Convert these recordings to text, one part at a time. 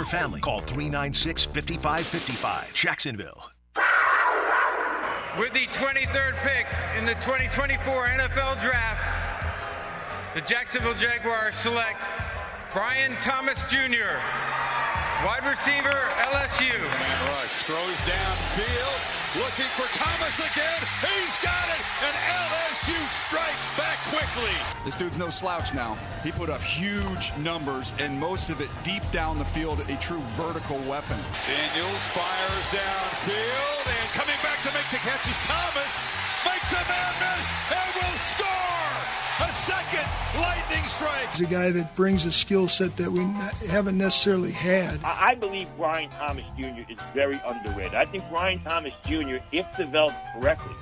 family. Call 396-5555. Jacksonville. With the 23rd pick in the 2024 NFL Draft, the Jacksonville Jaguars select Brian Thomas Jr., wide receiver, LSU. Man rush, throws downfield, looking for Thomas again. He's got it, and LSU strikes back quickly. This dude's no slouch now. He put up huge numbers, and most of it deep down the field, a true vertical weapon. Daniels fires downfield, and coming back to make the catch is Thomas. Makes a man miss, and will score! A second lightning strike. He's a guy that brings a skill set that we haven't necessarily had. I believe Brian Thomas Jr. is very underrated. I think Brian Thomas Jr., if developed correctly,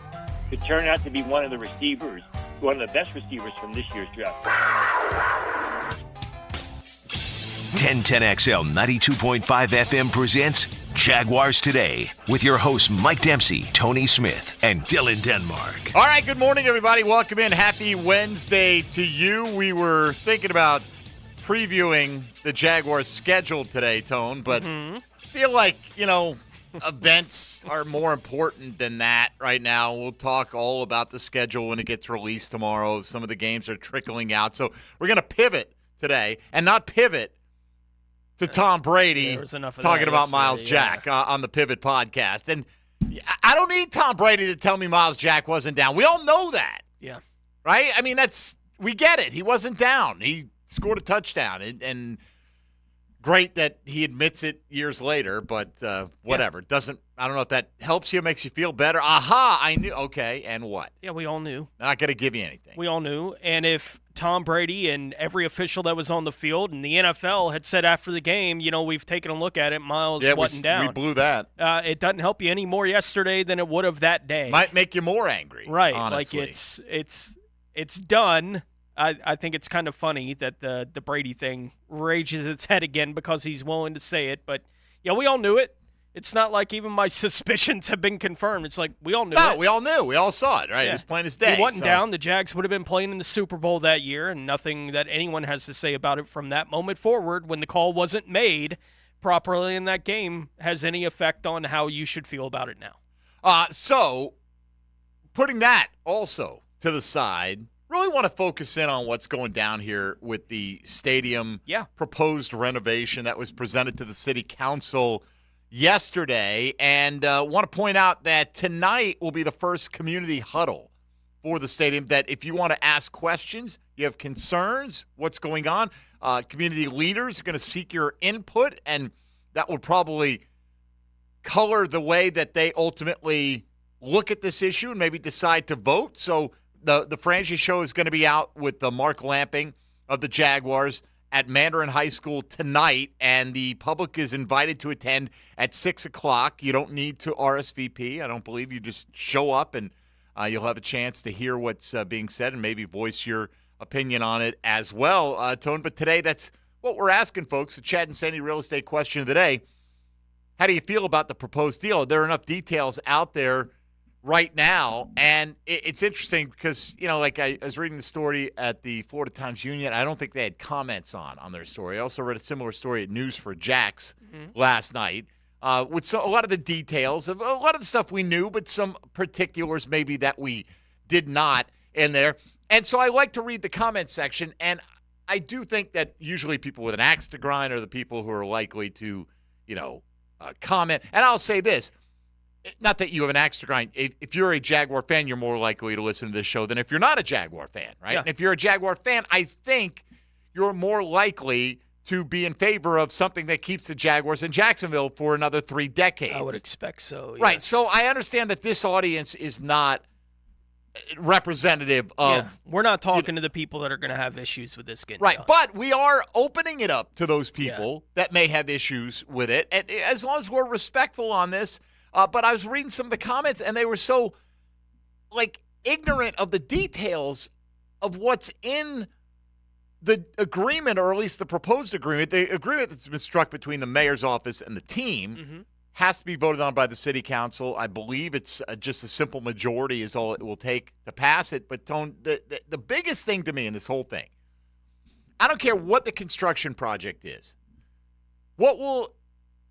could turn out to be one of the receivers, one of the best receivers from this year's draft. 1010XL 92.5 FM presents Jaguars Today with your hosts Mike Dempsey, Tony Smith, and Dylan Denmark. All right, good morning, everybody. Welcome in. Happy Wednesday to you. We were thinking about previewing the Jaguars' schedule today, Tone, but feel like, events are more important than that right now. We'll talk all about the schedule when it gets released tomorrow. Some of the games are trickling out. So we're going to pivot today and not pivot to Tom Brady talking about Miles Jack on the Pivot podcast. And I don't need Tom Brady to tell me Miles Jack wasn't down. We all know that. Yeah. Right? I mean, we get it. He wasn't down. He scored a touchdown. And great that he admits it years later, but whatever. I don't know if that helps you, makes you feel better. Aha, I knew. Okay, and what? Yeah, we all knew. Not going to give you anything. We all knew. And if Tom Brady and every official that was on the field and the NFL had said after the game, we've taken a look at it, Miles wasn't down. We blew that. It doesn't help you any more yesterday than it would have that day. Might make you more angry. Right. Honestly. Like it's done. I think it's kind of funny that the Brady thing rages its head again because he's willing to say it. But, yeah, we all knew it. It's not like even my suspicions have been confirmed. It's like we all knew it. No, we all knew. We all saw it, right? Yeah. It was plain as day. He wasn't down. The Jags would have been playing in the Super Bowl that year, and nothing that anyone has to say about it from that moment forward when the call wasn't made properly in that game has any effect on how you should feel about it now. So, putting that also to the side, really want to focus in on what's going down here with the stadium proposed renovation that was presented to the city council yesterday, and want to point out that tonight will be the first community huddle for the stadium, that if you want to ask questions, you have concerns, what's going on, community leaders are going to seek your input, and that will probably color the way that they ultimately look at this issue and maybe decide to vote. So the Frangie Show is going to be out with Mark Lamping of the Jaguars at Mandarin High School tonight, and the public is invited to attend at 6 o'clock. You don't need to RSVP. I don't believe. You just show up, and you'll have a chance to hear what's being said and maybe voice your opinion on it as well, Tone. But today, that's what we're asking folks. The Chad and Sandy real estate question of the day. How do you feel about the proposed deal? There are enough details out there right now, and it's interesting because, I was reading the story at the Florida Times-Union. I don't think they had comments on their story. I also read a similar story at News4Jax last night with a lot of the details of a lot of the stuff we knew, but some particulars maybe that we did not in there. And so I like to read the comment section, and I do think that usually people with an axe to grind are the people who are likely to, comment. And I'll say this. Not that you have an axe to grind. If you're a Jaguar fan, you're more likely to listen to this show than if you're not a Jaguar fan, right? Yeah. And if you're a Jaguar fan, I think you're more likely to be in favor of something that keeps the Jaguars in Jacksonville for another 3 decades. I would expect so, yes. Right. So I understand that this audience is not representative of... Yeah. We're not talking to the people that are going to have issues with this getting right, done. But we are opening it up to those people that may have issues with it. And as long as we're respectful on this... but I was reading some of the comments, and they were so, ignorant of the details of what's in the agreement, or at least the proposed agreement. The agreement that's been struck between the mayor's office and the team has to be voted on by the city council. I believe it's just a simple majority is all it will take to pass it. But, Tone, the biggest thing to me in this whole thing, I don't care what the construction project is. What will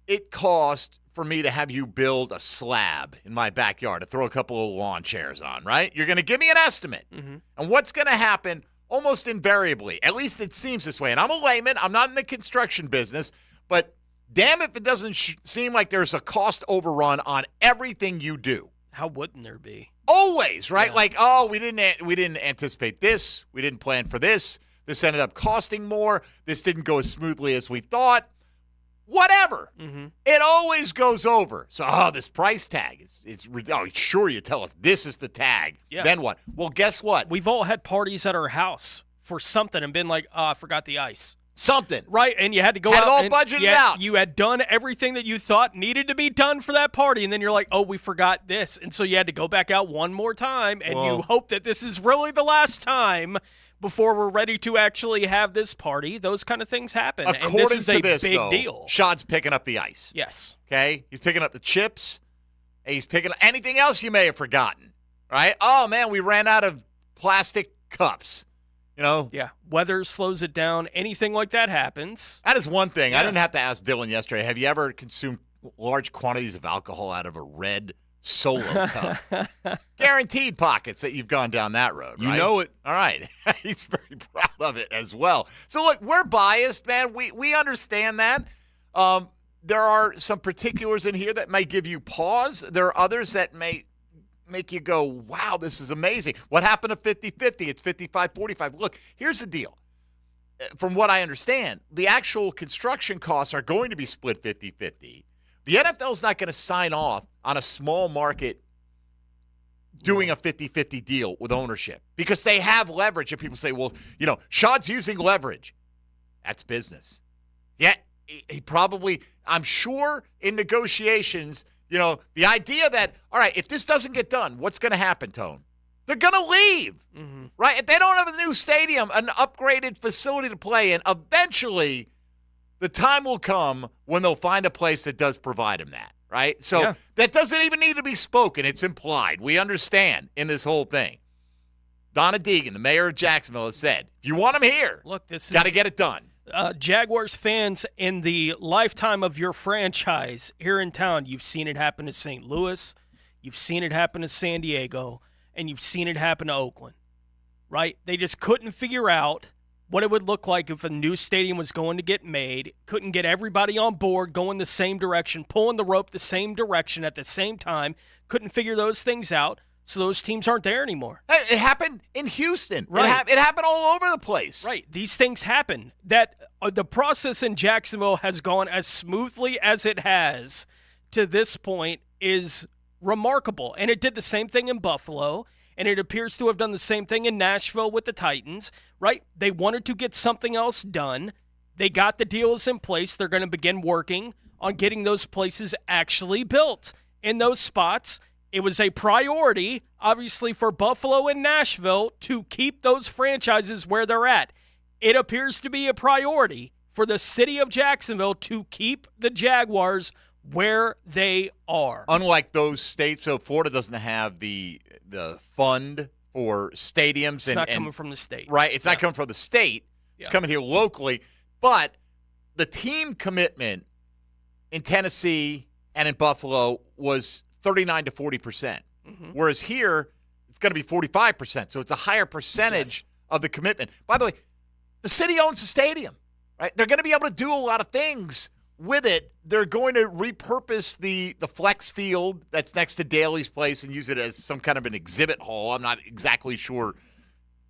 it cost for me to have you build a slab in my backyard to throw a couple of lawn chairs on, right? You're going to give me an estimate. Mm-hmm. And what's going to happen almost invariably, at least it seems this way, and I'm a layman, I'm not in the construction business, but damn if it doesn't seem like there's a cost overrun on everything you do. How wouldn't there be? Always, right? Yeah. Like, oh, we didn't anticipate this. We didn't plan for this. This ended up costing more. This didn't go as smoothly as we thought. Whatever. Mm-hmm. It always goes over. So, this price tag it's sure you tell us this is the tag. Yeah. Then what? Well, guess what? We've all had parties at our house for something and been like, I forgot the ice. Something. Right, and you had to go Had out. it all and budgeted out. You had done everything that you thought needed to be done for that party, and then you're like, oh, we forgot this. And so you had to go back out one more time, and you hope that this is really the last time before we're ready to actually have this party. Those kind of things happen. According and this is to a this, big though, deal. Shad's picking up the ice. Yes. Okay? He's picking up the chips. And he's picking up anything else you may have forgotten. Right? Oh, man, we ran out of plastic cups. You know? Yeah. Weather slows it down. Anything like that happens. That is one thing. Yeah. I didn't have to ask Dylan yesterday. Have you ever consumed large quantities of alcohol out of a red Solo cup? Guaranteed pockets that you've gone down that road, right? You know it. All right. He's very proud of it as well. So, look, we're biased, man. We understand that. There are some particulars in here that may give you pause. There are others that may make you go, wow, this is amazing. What happened to 50-50? It's 55-45. Look, here's the deal. From what I understand, the actual construction costs are going to be split 50-50. The NFL's not going to sign off on a small market doing a 50-50 deal with ownership because they have leverage. And people say, well, Shad's using leverage. That's business. Yeah, he probably, I'm sure in negotiations, the idea that, all right, if this doesn't get done, what's going to happen, Tone? They're going to leave, right? If they don't have a new stadium, an upgraded facility to play in, eventually the time will come when they'll find a place that does provide them that, right? So that doesn't even need to be spoken. It's implied. We understand in this whole thing. Donna Deegan, the mayor of Jacksonville, has said, if you want them here, look, this got to get it done. Jaguars fans, in the lifetime of your franchise here in town, you've seen it happen to St. Louis, you've seen it happen to San Diego, and you've seen it happen to Oakland, right? They just couldn't figure out what it would look like if a new stadium was going to get made, couldn't get everybody on board going the same direction, pulling the rope the same direction at the same time, couldn't figure those things out, so those teams aren't there anymore. It happened in Houston. Right. It happened all over the place. Right. These things happen. That the process in Jacksonville has gone as smoothly as it has to this point is remarkable. And it did the same thing in Buffalo, and it appears to have done the same thing in Nashville with the Titans, right? They wanted to get something else done. They got the deals in place. They're going to begin working on getting those places actually built in those spots. It was a priority, obviously, for Buffalo and Nashville to keep those franchises where they're at. It appears to be a priority for the city of Jacksonville to keep the Jaguars where they are. Unlike those states, so Florida doesn't have the fund for stadiums. It's not coming from the state. Right, it's not coming from the state. It's coming here locally. But the team commitment in Tennessee and in Buffalo was 39 to 40%. Whereas here, it's going to be 45%. So it's a higher percentage of the commitment. By the way, the city owns the stadium, right? They're going to be able to do a lot of things with it. They're going to repurpose the flex field that's next to Daly's place and use it as some kind of an exhibit hall. I'm not exactly sure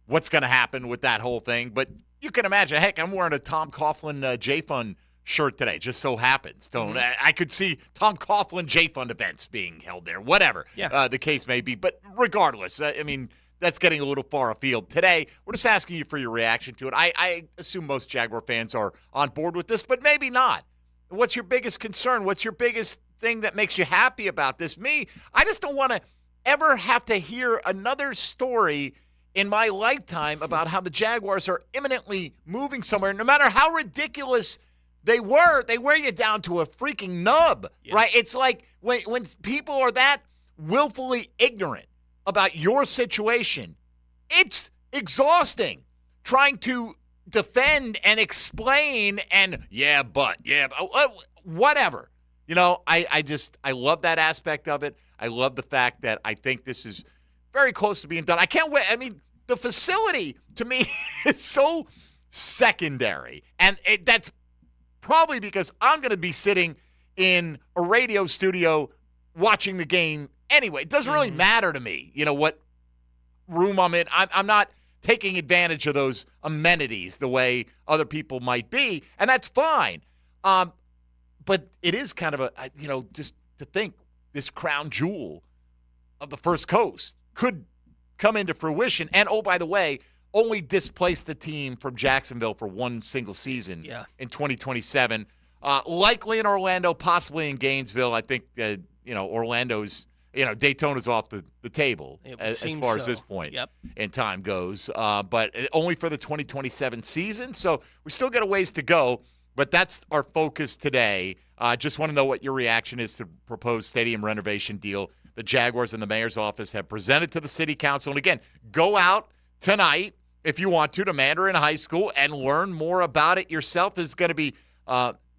what's going to happen with that whole thing. But you can imagine, heck, I'm wearing a Tom Coughlin J-Fund shirt today. Just so happens. I could see Tom Coughlin J-Fund events being held there, whatever the case may be. But regardless, that's getting a little far afield. Today, we're just asking you for your reaction to it. I assume most Jaguar fans are on board with this, but maybe not. What's your biggest concern? What's your biggest thing that makes you happy about this? Me, I just don't want to ever have to hear another story in my lifetime about how the Jaguars are imminently moving somewhere. No matter how ridiculous they wear you down to a freaking nub, right? It's like when people are that willfully ignorant about your situation, it's exhausting trying to defend and explain and whatever. I love that aspect of it. I love the fact that I think this is very close to being done. I can't wait. I mean, the facility to me is so secondary, and that's probably because I'm going to be sitting in a radio studio watching the game anyway. It doesn't really matter to me, what room I'm in. I'm not taking advantage of those amenities the way other people might be, and that's fine. But it is kind of just to think this crown jewel of the First Coast could come into fruition. And, oh, by the way, only displace the team from Jacksonville for one single season in 2027. Likely in Orlando, possibly in Gainesville. I think, Orlando's, Daytona's off the table as far as this point in time goes. But only for the 2027 season. So we still got a ways to go. But that's our focus today. Just want to know what your reaction is to proposed stadium renovation deal the Jaguars and the mayor's office have presented to the city council. And again, go out tonight if you want to Mandarin High School and learn more about it yourself. There's going to be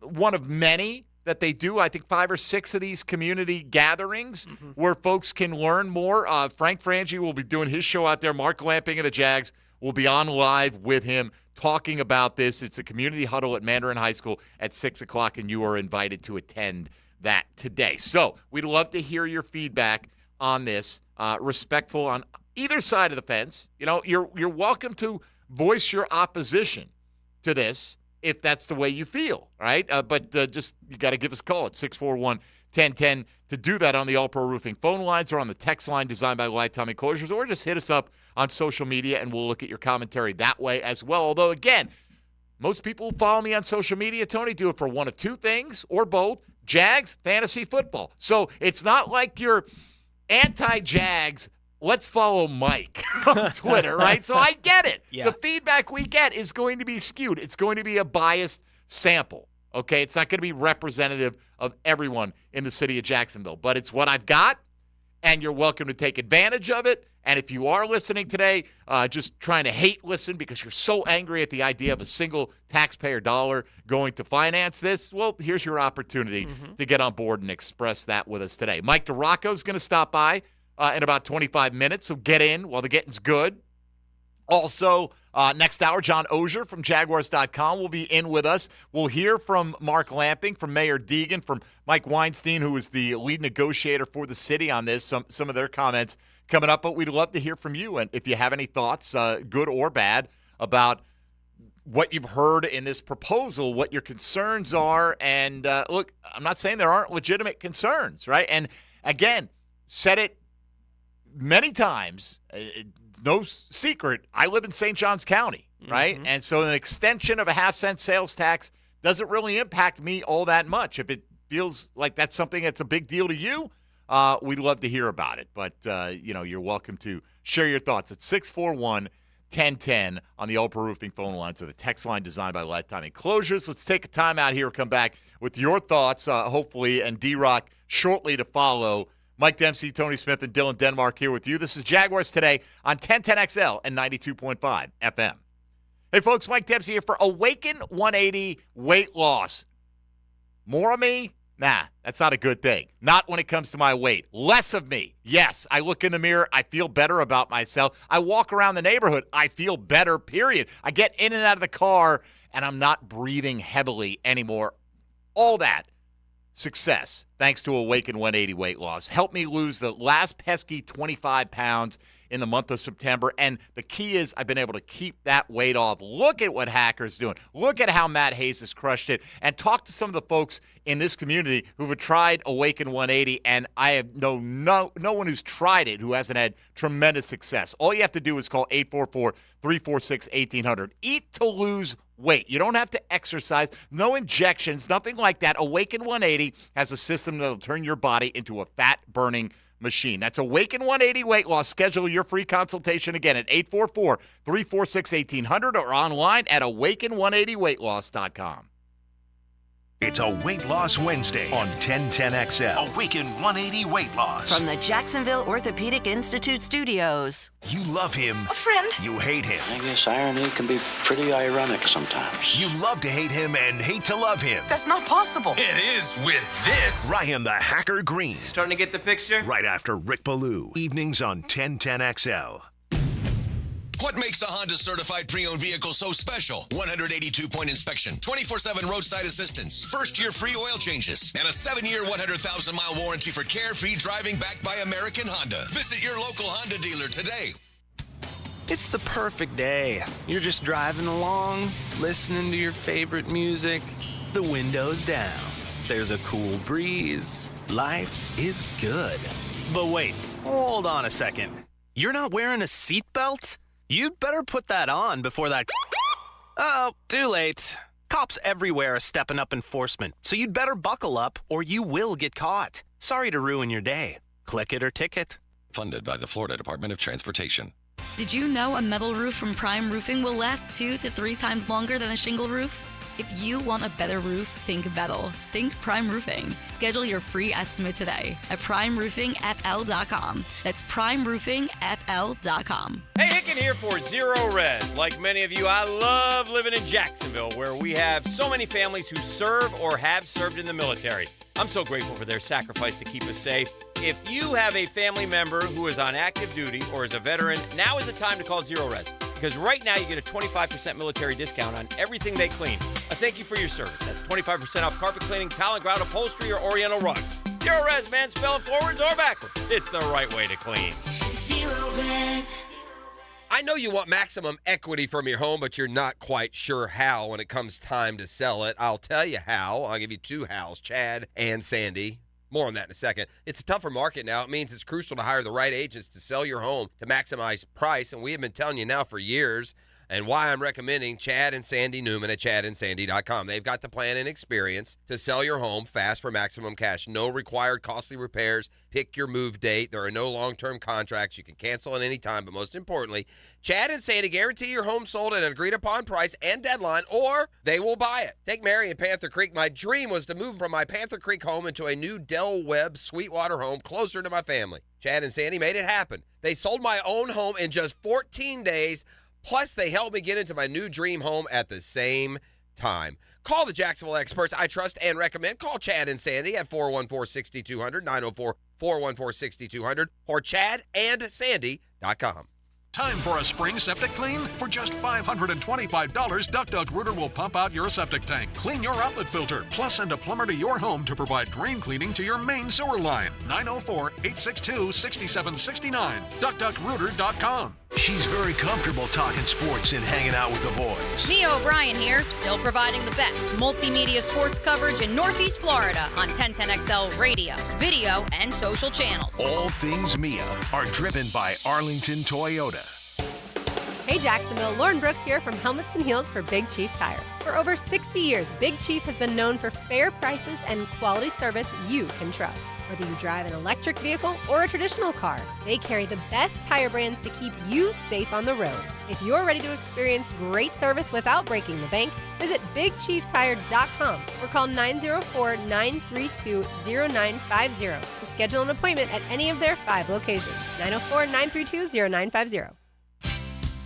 one of many that they do. I think 5 or 6 of these community gatherings where folks can learn more. Frank Frangie will be doing his show out there. Mark Lamping of the Jags will be on live with him talking about this. It's a community huddle at Mandarin High School at 6 o'clock, and you are invited to attend that today. So we'd love to hear your feedback on this, respectful on either side of the fence. You're welcome to voice your opposition to this if that's the way you feel, right? But just you got to give us a call at 641-1010 to do that on the All Pro Roofing phone lines or on the text line designed by Lifetime Enclosures, or just hit us up on social media and we'll look at your commentary that way as well. Although, again, most people who follow me on social media, Tony, do it for one of two things or both: Jags, fantasy football. So it's not like you're anti-Jags. Let's follow Mike on Twitter, right? So I get it. Yeah. The feedback we get is going to be skewed. It's going to be a biased sample, okay? It's not going to be representative of everyone in the city of Jacksonville, but it's what I've got, and you're welcome to take advantage of it. And if you are listening today, just trying to hate listen because you're so angry at the idea of a single taxpayer dollar going to finance this, well, here's your opportunity to get on board and express that with us today. Mike DeRocco is going to stop by in about 25 minutes, so get in while the getting's good. Also, next hour, John Ogier from Jaguars.com will be in with us. We'll hear from Mark Lamping, from Mayor Deegan, from Mike Weinstein, who is the lead negotiator for the city on this, some of their comments coming up. But we'd love to hear from you, and if you have any thoughts, good or bad, about what you've heard in this proposal, what your concerns are. And look, I'm not saying there aren't legitimate concerns, right? And again, said it many times, no secret, I live in St. Johns County, right? And so an extension of a half-cent sales tax doesn't really impact me all that much. If it feels like that's something that's a big deal to you, we'd love to hear about it. But, you're welcome to share your thoughts at 641-1010 on the All Pro Roofing phone line. So the text line designed by Lifetime Enclosures. Let's take a time out here. Come back with your thoughts, hopefully, and D-Rock shortly to follow. Mike Dempsey, Tony Smith, and Dylan Denmark here with you. This is Jaguars Today on 1010XL and 92.5 FM. Hey, folks, Mike Dempsey here for Awaken 180 Weight Loss. More of me? Nah, that's not a good thing. Not when it comes to my weight. Less of me. Yes, I look in the mirror. I feel better about myself. I walk around the neighborhood. I feel better, period. I get in and out of the car, and I'm not breathing heavily anymore. All that. Success, thanks to Awaken 180 Weight Loss. Help me lose the last pesky 25 pounds in the month of September. And the key is I've been able to keep that weight off. Look at what Hacker's doing. Look at how Matt Hayes has crushed it. And talk to some of the folks in this community who have tried Awaken 180. And I have no one who's tried it who hasn't had tremendous success. All you have to do is call 844-346-1800. Eat to lose weight. You don't have to exercise. No injections, nothing like that. Awaken 180 has a system that will turn your body into a fat-burning machine. That's Awaken 180 Weight Loss. Schedule your free consultation again at 844-346-1800 or online at awaken180weightloss.com. It's a Weight Loss Wednesday on 1010XL. A week in 180 weight loss. From the Jacksonville Orthopedic Institute studios. You love him. A friend. You hate him. I guess irony can be pretty ironic sometimes. You love to hate him and hate to love him. That's not possible. It is with this. Ryan the Hacker Green. Starting to get the picture? Right after Rick Ballou. Evenings on 1010XL. What makes a Honda certified pre-owned vehicle so special? 182-point inspection, 24/7 roadside assistance, first-year free oil changes, and a 7-year, 100,000-mile warranty for carefree driving backed by American Honda. Visit your local Honda dealer today. It's the perfect day. You're just driving along, listening to your favorite music, the windows down. There's a cool breeze. Life is good. But wait, hold on a second. You're not wearing a seatbelt? You'd better put that on before that... Uh-oh, too late. Cops everywhere are stepping up enforcement, so you'd better buckle up or you will get caught. Sorry to ruin your day. Click it or ticket. Funded by the Florida Department of Transportation. Did you know a metal roof from Prime Roofing will last 2 to 3 times longer than a shingle roof? If you want a better roof, think metal. Think Prime Roofing. Schedule your free estimate today at primeroofingfl.com. That's primeroofingfl.com. Hey, Hicken here for Zero Res. Like many of you, I love living in Jacksonville, where we have so many families who serve or have served in the military. I'm so grateful for their sacrifice to keep us safe. If you have a family member who is on active duty or is a veteran, now is the time to call Zero Res. Because right now you get a 25% military discount on everything they clean. A thank you for your service. That's 25% off carpet cleaning, tile and grout upholstery, or Oriental rugs. Zero Res, man. Spell it forwards or backwards. It's the right way to clean. Zero Res. I know you want maximum equity from your home, but you're not quite sure how when it comes time to sell it. I'll tell you how. I'll give you 2 hows, Chad and Sandy. More on that in a second. It's a tougher market now. It means it's crucial to hire the right agents to sell your home to maximize price, and we have been telling you now for years, and why I'm recommending Chad and Sandy Newman at chadandsandy.com. They've got the plan and experience to sell your home fast for maximum cash. No required costly repairs. Pick your move date. There are no long-term contracts. You can cancel at any time, but most importantly, Chad and Sandy guarantee your home sold at an agreed-upon price and deadline, or they will buy it. Take Mary in Panther Creek. My dream was to move from my Panther Creek home into a new Del Webb Sweetwater home closer to my family. Chad and Sandy made it happen. They sold my own home in just 14 days, plus they helped me get into my new dream home at the same time. Call the Jacksonville experts I trust and recommend. Call Chad and Sandy at 414-6200, 904-414-6200, or chadandsandy.com. Time for a spring septic clean? For just $525, Duck Rooter will pump out your septic tank, clean your outlet filter, plus send a plumber to your home to provide drain cleaning to your main sewer line. 904-862-6769. DuckDuckRooter.com. She's very comfortable talking sports and hanging out with the boys. Mia O'Brien here, still providing the best multimedia sports coverage in Northeast Florida on 1010XL radio, video, and social channels. All things Mia are driven by Arlington Toyota. Hey Jacksonville, Lauren Brooks here from Helmets and Heels for Big Chief Tire. For over 60 years, Big Chief has been known for fair prices and quality service you can trust. Whether you drive an electric vehicle or a traditional car, they carry the best tire brands to keep you safe on the road. If you're ready to experience great service without breaking the bank, visit BigChiefTire.com or call 904-932-0950 to schedule an appointment at any of their 5 locations. 904-932-0950.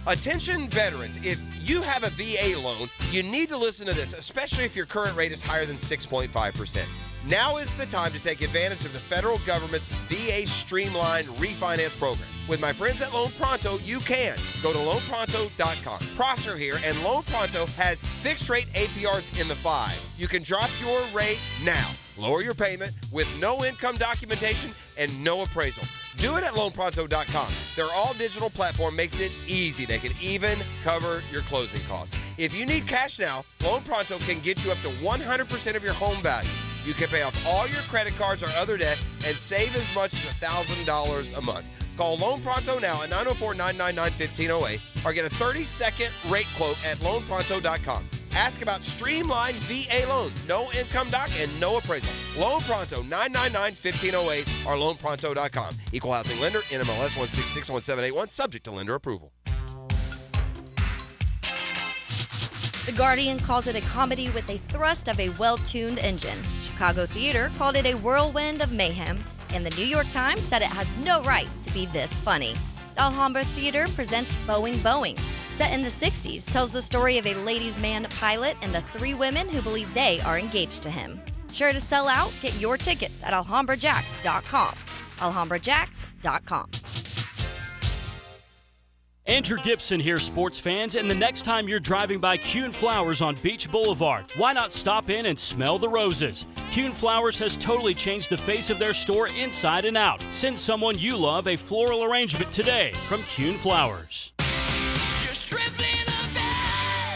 Attention veterans, if you have a VA loan, you need to listen to this, especially if your current rate is higher than 6.5%. Now is the time to take advantage of the federal government's VA Streamlined Refinance Program. With my friends at Loan Pronto, you can. Go to loanpronto.com. Prosser here, and Loan Pronto has fixed rate APRs in the 5s. You can drop your rate now. Lower your payment with no income documentation and no appraisal. Do it at loanpronto.com. Their all-digital platform makes it easy. They can even cover your closing costs. If you need cash now, Loan Pronto can get you up to 100% of your home value. You can pay off all your credit cards or other debt and save as much as $1,000 a month. Call Loan Pronto now at 904-999-1508 or get a 30-second rate quote at loanpronto.com. Ask about streamlined VA loans, no income doc, and no appraisal. Loan Pronto, 999-1508 or loanpronto.com. Equal housing lender, NMLS 1661781, subject to lender approval. The Guardian calls it a comedy with a thrust of a well-tuned engine. Chicago Theater called it a whirlwind of mayhem. And the New York Times said it has no right to be this funny. The Alhambra Theater presents Boeing Boeing. Set in the 60s, tells the story of a ladies' man pilot and the 3 women who believe they are engaged to him. Sure to sell out? Get your tickets at alhambrajax.com. alhambrajax.com. Andrew Gibson here, sports fans, and the next time you're driving by Kuhn Flowers on Beach Boulevard, why not stop in and smell the roses? Kuhn Flowers has totally changed the face of their store inside and out. Send someone you love a floral arrangement today from Kuhn Flowers.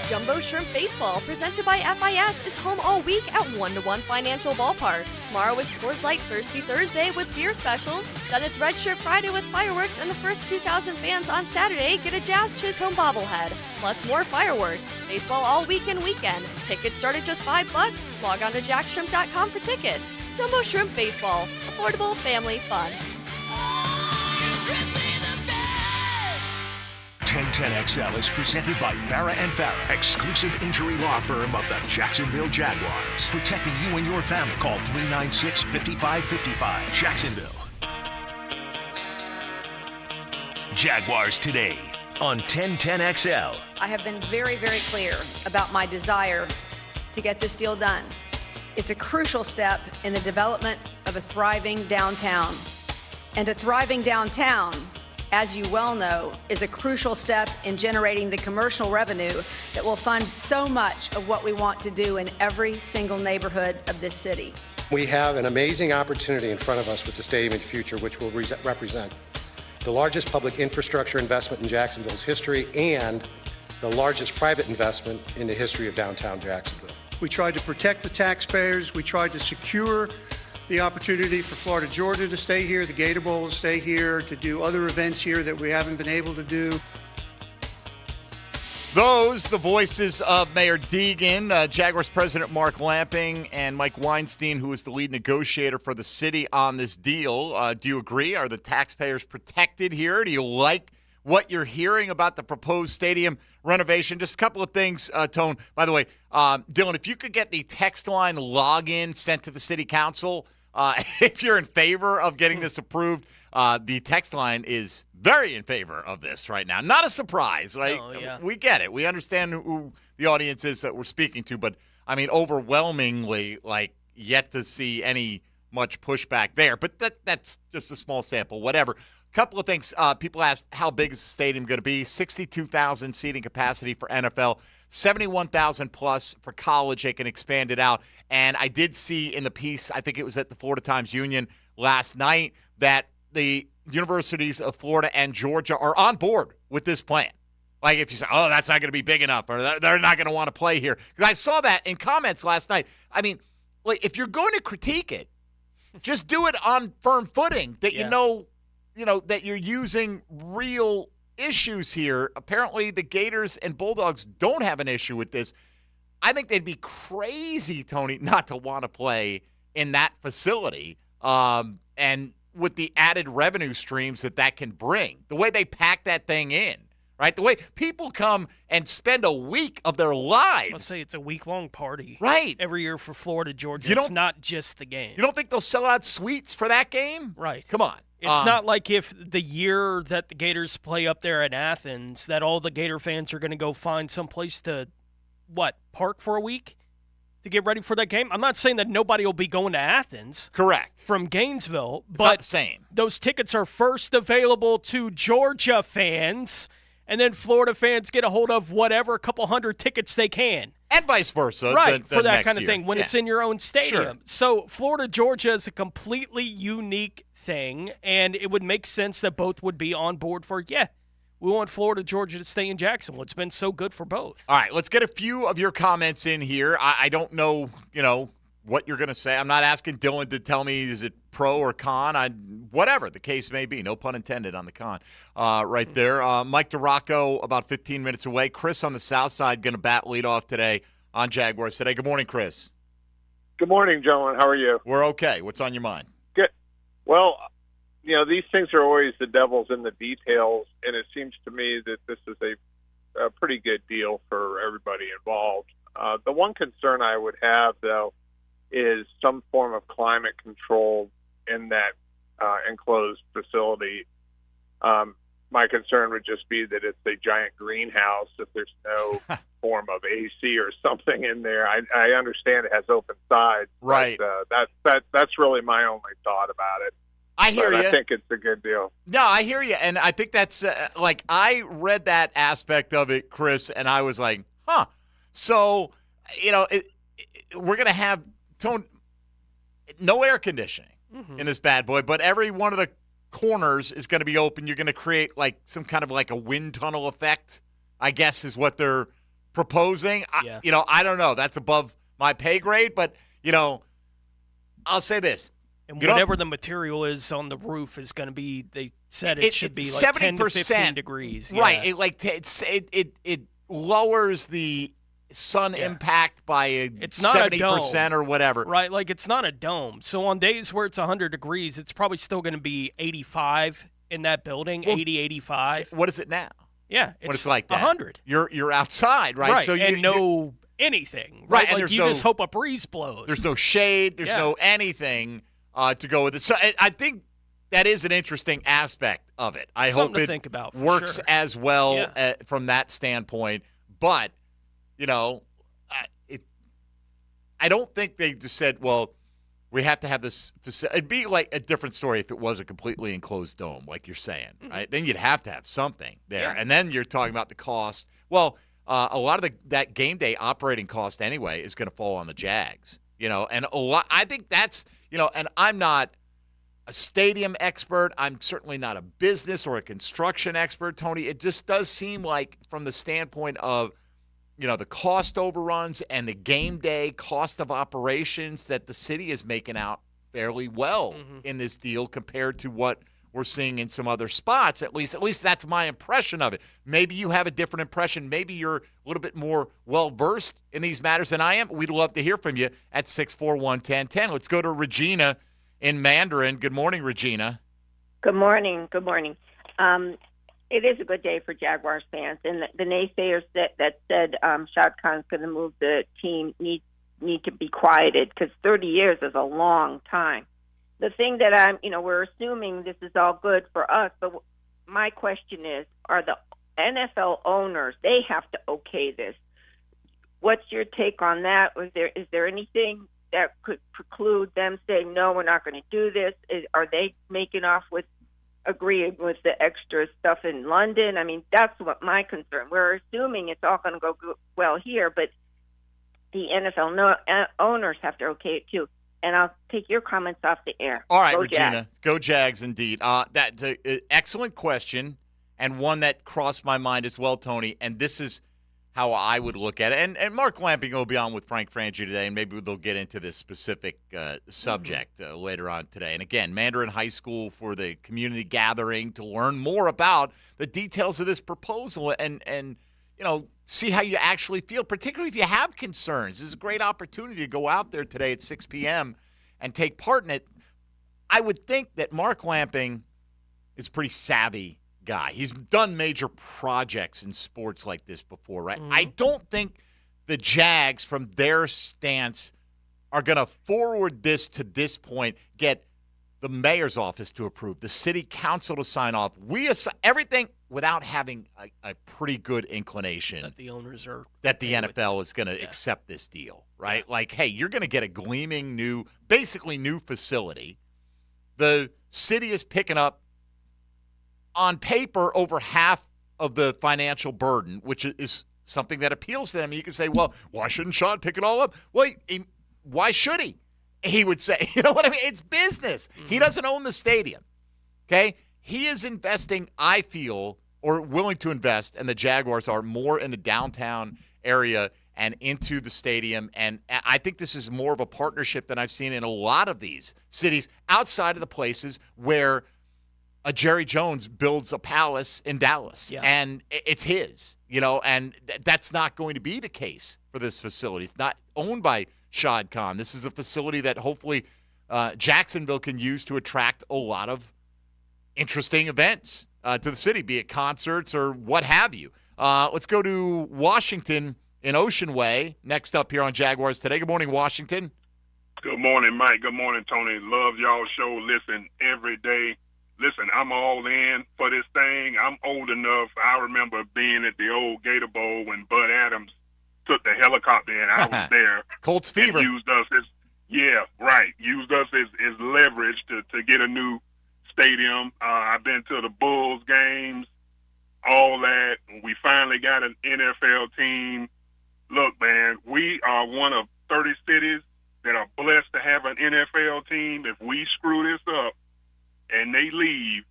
Jumbo Shrimp Baseball, presented by FIS, is home all week at 1-to-1 Financial Ballpark. Tomorrow is Coors Light Thirsty Thursday with beer specials. Then it's Red Shirt Friday with fireworks, and the first 2,000 fans on Saturday get a Jazz Chisholm bobblehead. Plus more fireworks. Baseball all week and weekend. Tickets start at just $5. Log on to jackshrimp.com for tickets. Jumbo Shrimp Baseball. Affordable family fun. 1010XL is presented by Farah & Farah, exclusive injury law firm of the Jacksonville Jaguars. Protecting you and your family. Call 396-5555. Jacksonville. Jaguars Today on 1010XL. I have been very, very clear about my desire to get this deal done. It's a crucial step in the development of a thriving downtown. And a thriving downtown, as you well know, is a crucial step in generating the commercial revenue that will fund so much of what we want to do in every single neighborhood of this city. We have an amazing opportunity in front of us with the stadium in the future, which will represent the largest public infrastructure investment in Jacksonville's history and the largest private investment in the history of downtown Jacksonville. We tried to protect the taxpayers. We tried to secure the opportunity for Florida Georgia to stay here, the Gator Bowl to stay here, to do other events here that we haven't been able to do. Those, the voices of Mayor Deegan, Jaguars President Mark Lamping, and Mike Weinstein, who is the lead negotiator for the city on this deal. Do you agree? Are the taxpayers protected here? Do you like what you're hearing about the proposed stadium renovation? Just a couple of things, Tone. By the way, Dylan, if you could get the text line login sent to the city council, if you're in favor of getting this approved, the text line is very in favor of this right now. Not a surprise, right? Oh, yeah. We get it. We understand who the audience is that we're speaking to, but, I mean, overwhelmingly, yet to see any much pushback there. But that's just a small sample, whatever. Couple of things. People asked, how big is the stadium going to be? 62,000 seating capacity for NFL, 71,000 plus for college. They can expand it out. And I did see in the piece, I think it was at the Florida Times-Union last night, that the universities of Florida and Georgia are on board with this plan. Like if you say, oh, that's not going to be big enough, or they're not going to want to play here. Because I saw that in comments last night. I mean, if you're going to critique it, just do it on firm footing that you know that you're using real issues here. Apparently, the Gators and Bulldogs don't have an issue with this. I think they'd be crazy, Tony, not to want to play in that facility. And with the added revenue streams that can bring, the way they pack that thing in, right? The way people come and spend a week of their lives. Let's say it's a week-long party. Right. Every year for Florida, Georgia. It's not just the game. You don't think they'll sell out suites for that game? Right. Come on. It's not like if the year that the Gators play up there in Athens that all the Gator fans are going to go find some place to, park for a week to get ready for that game? I'm not saying that nobody will be going to Athens. Correct. From Gainesville. It's but not the same. Those tickets are first available to Georgia fans, and then Florida fans get a hold of whatever couple hundred tickets they can. And vice versa. Right, the for that next kind of year. thing when it's in your own stadium. Sure. So Florida, Georgia is a completely unique thing, and it would make sense that both would be on board for, we want Florida, Georgia to stay in Jacksonville. It's been so good for both. All right, let's get a few of your comments in here. I don't know, what you're going to say. I'm not asking Dylan to tell me is it pro or con. Whatever the case may be. No pun intended on the con right there. Mike DeRocco about 15 minutes away. Chris on the south side going to bat lead off today on Jaguars Today. Good morning, Chris. Good morning, gentlemen. How are you? We're okay. What's on your mind? Good. Well, these things are always the devil's in the details, and it seems to me that this is a a pretty good deal for everybody involved. The one concern I would have, though, is some form of climate control in that enclosed facility. My concern would just be that it's a giant greenhouse, if there's no form of AC or something in there. I understand it has open sides. Right. But, that's really my only thought about it. I hear you. I think it's a good deal. No, I hear you. And I think that's, I read that aspect of it, Chris, and I was like, huh. So, we're going to have no air conditioning in this bad boy, but every one of the corners is going to be open. You're going to create some kind of a wind tunnel effect, I guess is what they're proposing. Yeah. I don't know. That's above my pay grade, but, I'll say this. And whatever the material is on the roof is going to be, they said it should be 10 to 15 degrees. Right. It lowers the sun impact by it's not 70% or whatever. Right, it's not a dome. So on days where it's 100 degrees, it's probably still going to be 85 in that building, 80, 85. What is it now? Yeah, it's like that. 100. You're outside, right? Right, so no anything. Right, and and you just hope a breeze blows. There's no shade. There's no anything to go with it. So I think that is an interesting aspect of it. I Something hope to it think about, for works sure. as well from that standpoint. But, I don't think they just said, well, we have to have this facility. It'd be like a different story if it was a completely enclosed dome, like you're saying, right? Then you'd have to have something there. Yeah. And then you're talking about the cost. Well, a lot of that game day operating cost anyway is going to fall on the Jags, and a lot. I think that's, and I'm not a stadium expert. I'm certainly not a business or a construction expert, Tony. It just does seem like from the standpoint of, the cost overruns and the game day cost of operations that the city is making out fairly well in this deal compared to what we're seeing in some other spots. At least that's my impression of it. Maybe you have a different impression. Maybe you're a little bit more well-versed in these matters than I am. We'd love to hear from you at 641-1010. Let's go to Regina in Mandarin. Good morning, Regina. Good morning. Good morning. It is a good day for Jaguars fans, and the naysayers that said Shad Khan's going to move the team need to be quieted because 30 years is a long time. The thing that we're assuming this is all good for us, but my question is, are the NFL owners, they have to okay this? What's your take on that? Is there anything that could preclude them saying, no, we're not going to do this? Are they making off with agreeing with the extra stuff in London? I mean, that's what my concern. We're assuming it's all going to go well here, but the NFL owners have to okay it too. And I'll take your comments off the air. All right, Go Regina. Jags. Go Jags, indeed. That's an excellent question and one that crossed my mind as well, Tony, and this is how I would look at it. And Mark Lamping will be on with Frank Frangie today, and maybe they'll get into this specific subject later on today. And again, Mandarin High School for the community gathering to learn more about the details of this proposal and see how you actually feel, particularly if you have concerns. This is a great opportunity to go out there today at 6 p.m. and take part in it. I would think that Mark Lamping is a pretty savvy guy. He's done major projects in sports like this before, right? I don't think the Jags, from their stance, are going to forward this to this point, get the mayor's office to approve, the city council to sign off. Everything without having a pretty good inclination that the owners are that the NFL is going to accept this deal, right? Like, hey, you're going to get a gleaming basically new facility. The city is picking up on paper over half of the financial burden, which is something that appeals to them. You can say, well, why shouldn't Sean pick it all up? Well, why should he? He would say, you know what I mean? It's business. He doesn't own the stadium, okay? He is investing, I feel, or willing to invest, and the Jaguars are more in the downtown area and into the stadium. And I think this is more of a partnership than I've seen in a lot of these cities outside of the places where a Jerry Jones builds a palace in Dallas, and it's his, and that's not going to be the case for this facility. It's not owned by Shad Khan. This is a facility that hopefully Jacksonville can use to attract a lot of interesting events to the city, be it concerts or what have you. Let's go to Washington in Ocean Way. Next up here on Jaguars Today. Good morning, Washington. Good morning, Mike. Good morning, Tony. Love y'all show. Listen, every day. Listen, I'm all in for this thing. I'm old enough. I remember being at the old Gator Bowl when Bud Adams took the helicopter and I was there. Colts fever. Used us as leverage to get a new stadium. I've been to the Bulls games, all that. We finally got an NFL team. Look, man, we are one of 30 cities that are blessed to have an NFL team. If we screw this up and they leave,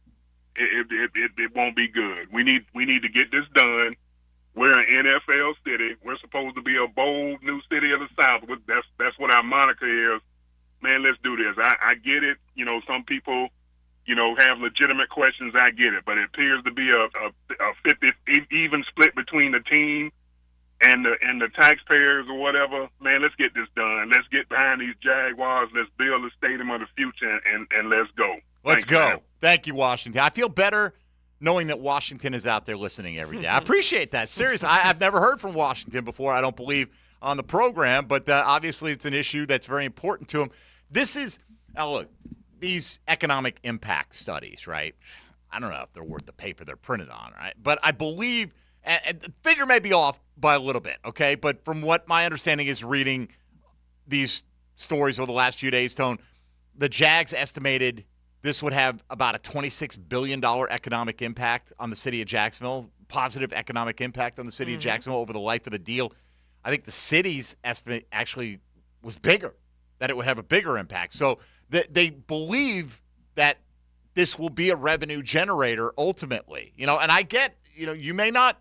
it won't be good. We need to get this done. We're an NFL city. We're supposed to be a bold new city of the South. That's what our moniker is. Man, let's do this. I get it. You know, some people, you know, have legitimate questions. I get it. But it appears to be a 50 even split between the team and the taxpayers or whatever. Man, let's get this done. Let's get behind these Jaguars. Let's build the stadium of the future, and let's go. Let's go. Man. Thank you, Washington. I feel better knowing that Washington is out there listening every day. I appreciate that. Seriously, I've never heard from Washington before, I don't believe, on the program, but obviously it's an issue that's very important to them. This is, now look, these economic impact studies, right? I don't know if they're worth the paper they're printed on, right? But I believe, and the figure may be off by a little bit, okay? But from what my understanding is reading these stories over the last few days, Tone, the Jags estimated this would have about a $26 billion economic impact on the city of Jacksonville, positive economic impact on the city of Jacksonville over the life of the deal. I think the city's estimate actually was bigger, that it would have a bigger impact. So they believe that this will be a revenue generator ultimately. You know, and I get, you know, you may not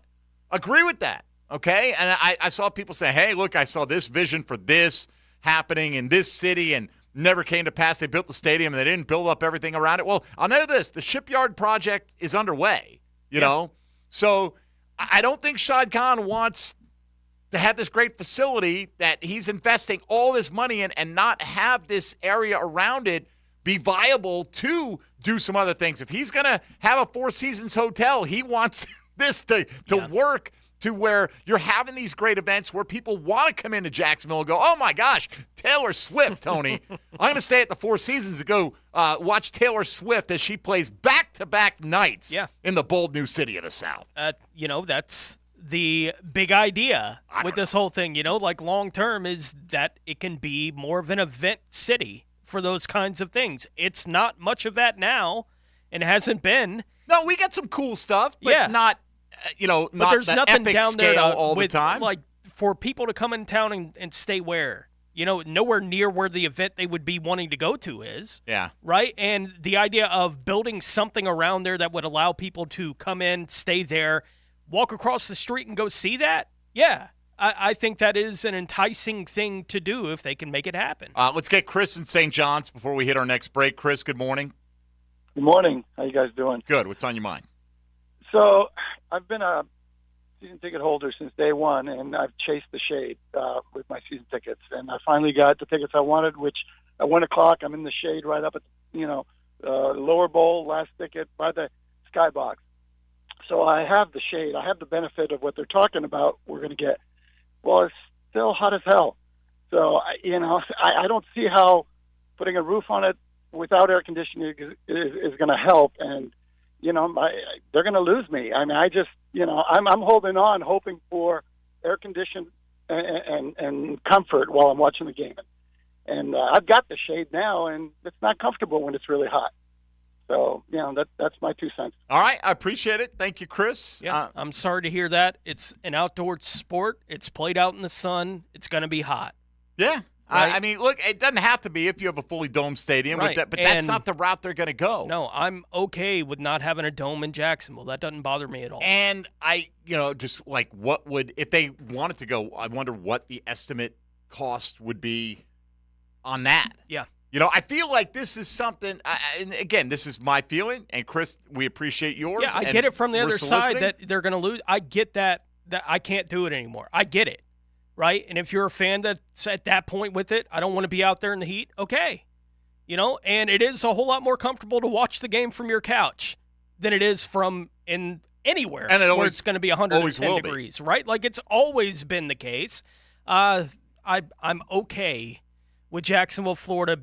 agree with that, okay? And I saw people say, hey, look, I saw this vision for this happening in this city and never came to pass. They built the stadium and they didn't build up everything around it. Well, I'll know this. The shipyard project is underway, you know? So I don't think Shad Khan wants to have this great facility that he's investing all this money in and not have this area around it be viable to do some other things. If he's going to have a Four Seasons hotel, he wants this to work to where you're having these great events where people want to come into Jacksonville and go, oh, my gosh, Taylor Swift, Tony. I'm going to stay at the Four Seasons to go watch Taylor Swift as she plays back-to-back nights in the bold new city of the South. You know, that's the big idea with this whole thing, you know, like long-term is that it can be more of an event city for those kinds of things. It's not much of that now and hasn't been. No, we got some cool stuff, but not – but not there's that nothing epic down there scale all the time. Like for people to come in town and stay where? You know, nowhere near where the event they would be wanting to go to is. Yeah. Right? And the idea of building something around there that would allow people to come in, stay there, walk across the street and go see that? Yeah. I think that is an enticing thing to do if they can make it happen. Let's get Chris in St. John's before we hit our next break. Chris, good morning. Good morning. How you guys doing? Good. What's on your mind? So I've been a season ticket holder since day one, and I've chased the shade with my season tickets. And I finally got the tickets I wanted, which at 1 o'clock, I'm in the shade right up at, lower bowl, last ticket by the skybox. So I have the shade. I have the benefit of what they're talking about we're going to get. Well, it's still hot as hell. So, I don't see how putting a roof on it without air conditioning is going to help. And, they're going to lose me. I mean, I'm holding on, hoping for air conditioning and comfort while I'm watching the game. And I've got the shade now, and it's not comfortable when it's really hot. So, that's my 2 cents. All right. I appreciate it. Thank you, Chris. Yeah, I'm sorry to hear that. It's an outdoor sport. It's played out in the sun. It's going to be hot. Yeah. Right? I mean, look, it doesn't have to be if you have a fully domed stadium, Right. but that's not the route they're going to go. No, I'm okay with not having a dome in Jacksonville. That doesn't bother me at all. And just like what would, if they wanted to go, I wonder what the estimate cost would be on that. Yeah. I feel like this is something, and again, this is my feeling, and Chris, we appreciate yours. Yeah, I get it from the other side that they're going to lose. I get that I can't do it anymore. I get it, right? And if you're a fan that's at that point with it, I don't want to be out there in the heat, okay. And it is a whole lot more comfortable to watch the game from your couch than it is from in anywhere And where it's going to be 110 degrees, right? Like it's always been the case. I'm okay with Jacksonville, Florida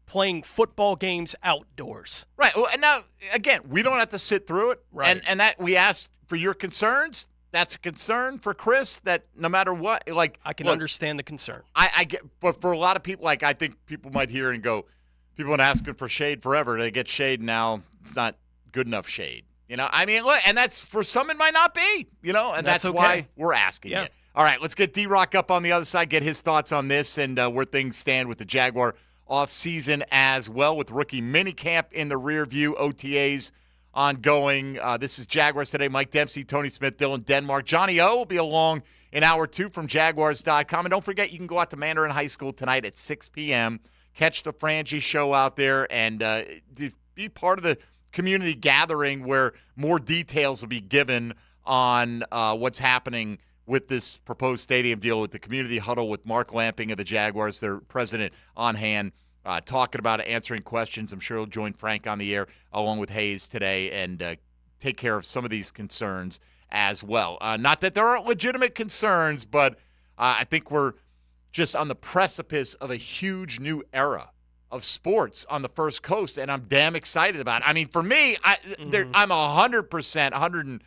playing football games outdoors. Right. Well, and now, again, we don't have to sit through it. Right. And that we asked for your concerns. That's a concern for Chris that no matter what, like. I can understand the concern. I get, but for a lot of people, like I think people might hear and go, people have been asking for shade forever. They get shade now. It's not good enough shade. You know, I mean, look, and that's for some it might not be, you know, and that's okay. why we're asking you. All right, let's get D-Rock up on the other side, get his thoughts on this and where things stand with the Jaguar offseason as well with rookie minicamp in the rear view, OTAs ongoing. This is Jaguars Today. Mike Dempsey, Tony Smith, Dylan Denmark. Johnny O will be along in hour 2 from Jaguars.com. And don't forget, you can go out to Mandarin High School tonight at 6 p.m., catch the Frangie show out there, and be part of the community gathering where more details will be given on what's happening with this proposed stadium deal with the community huddle with Mark Lamping of the Jaguars, their president, on hand, talking about it, answering questions. I'm sure he'll join Frank on the air along with Hayes today and take care of some of these concerns as well. Not that there aren't legitimate concerns, but I think we're just on the precipice of a huge new era of sports on the First Coast, and I'm damn excited about it. I mean, for me, I'm 100%,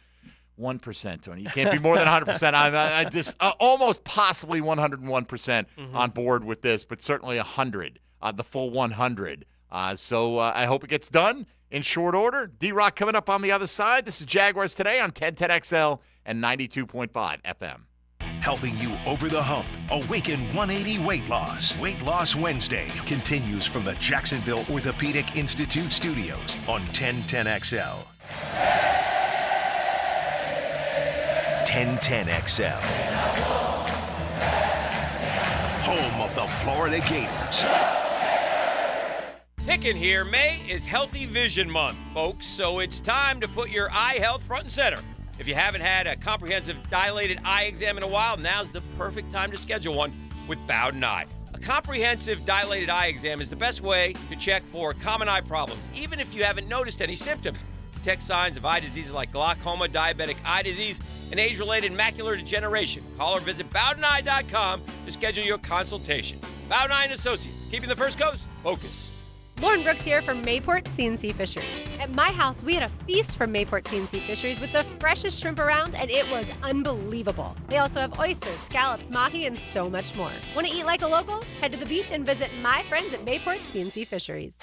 1%, Tony. You can't be more than 100%. I just almost possibly 101% on board with this, but certainly 100, the full 100. So I hope it gets done in short order. D-Rock coming up on the other side. This is Jaguars Today on 1010XL and 92.5 FM. Helping you over the hump. Awaken 180 Weight Loss. Weight Loss Wednesday continues from the Jacksonville Orthopedic Institute studios on 1010XL. 1010XL. Home of the Florida Gators. Picking here, May is Healthy Vision Month, folks, so it's time to put your eye health front and center. If you haven't had a comprehensive dilated eye exam in a while, now's the perfect time to schedule one with Bowden Eye. A comprehensive dilated eye exam is the best way to check for common eye problems, even if you haven't noticed any symptoms. Detect signs of eye diseases like glaucoma, diabetic eye disease, and age-related macular degeneration. Call or visit BowdenEye.com to schedule your consultation. Bowden Eye & Associates, keeping the First Coast focused. Lauren Brooks here from Mayport CNC Fisheries. At my house, we had a feast from Mayport CNC Fisheries with the freshest shrimp around, and it was unbelievable. They also have oysters, scallops, mahi, and so much more. Want to eat like a local? Head to the beach and visit my friends at Mayport CNC Fisheries.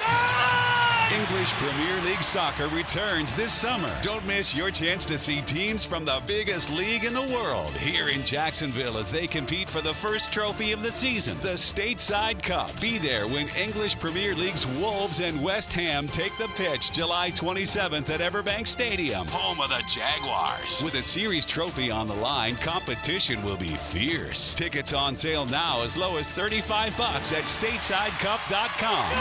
English Premier League Soccer returns this summer. Don't miss your chance to see teams from the biggest league in the world here in Jacksonville as they compete for the first trophy of the season, the Stateside Cup. Be there when English Premier League's Wolves and West Ham take the pitch July 27th at Everbank Stadium, home of the Jaguars. With a series trophy on the line, competition will be fierce. Tickets on sale now as low as $35 at statesidecup.com.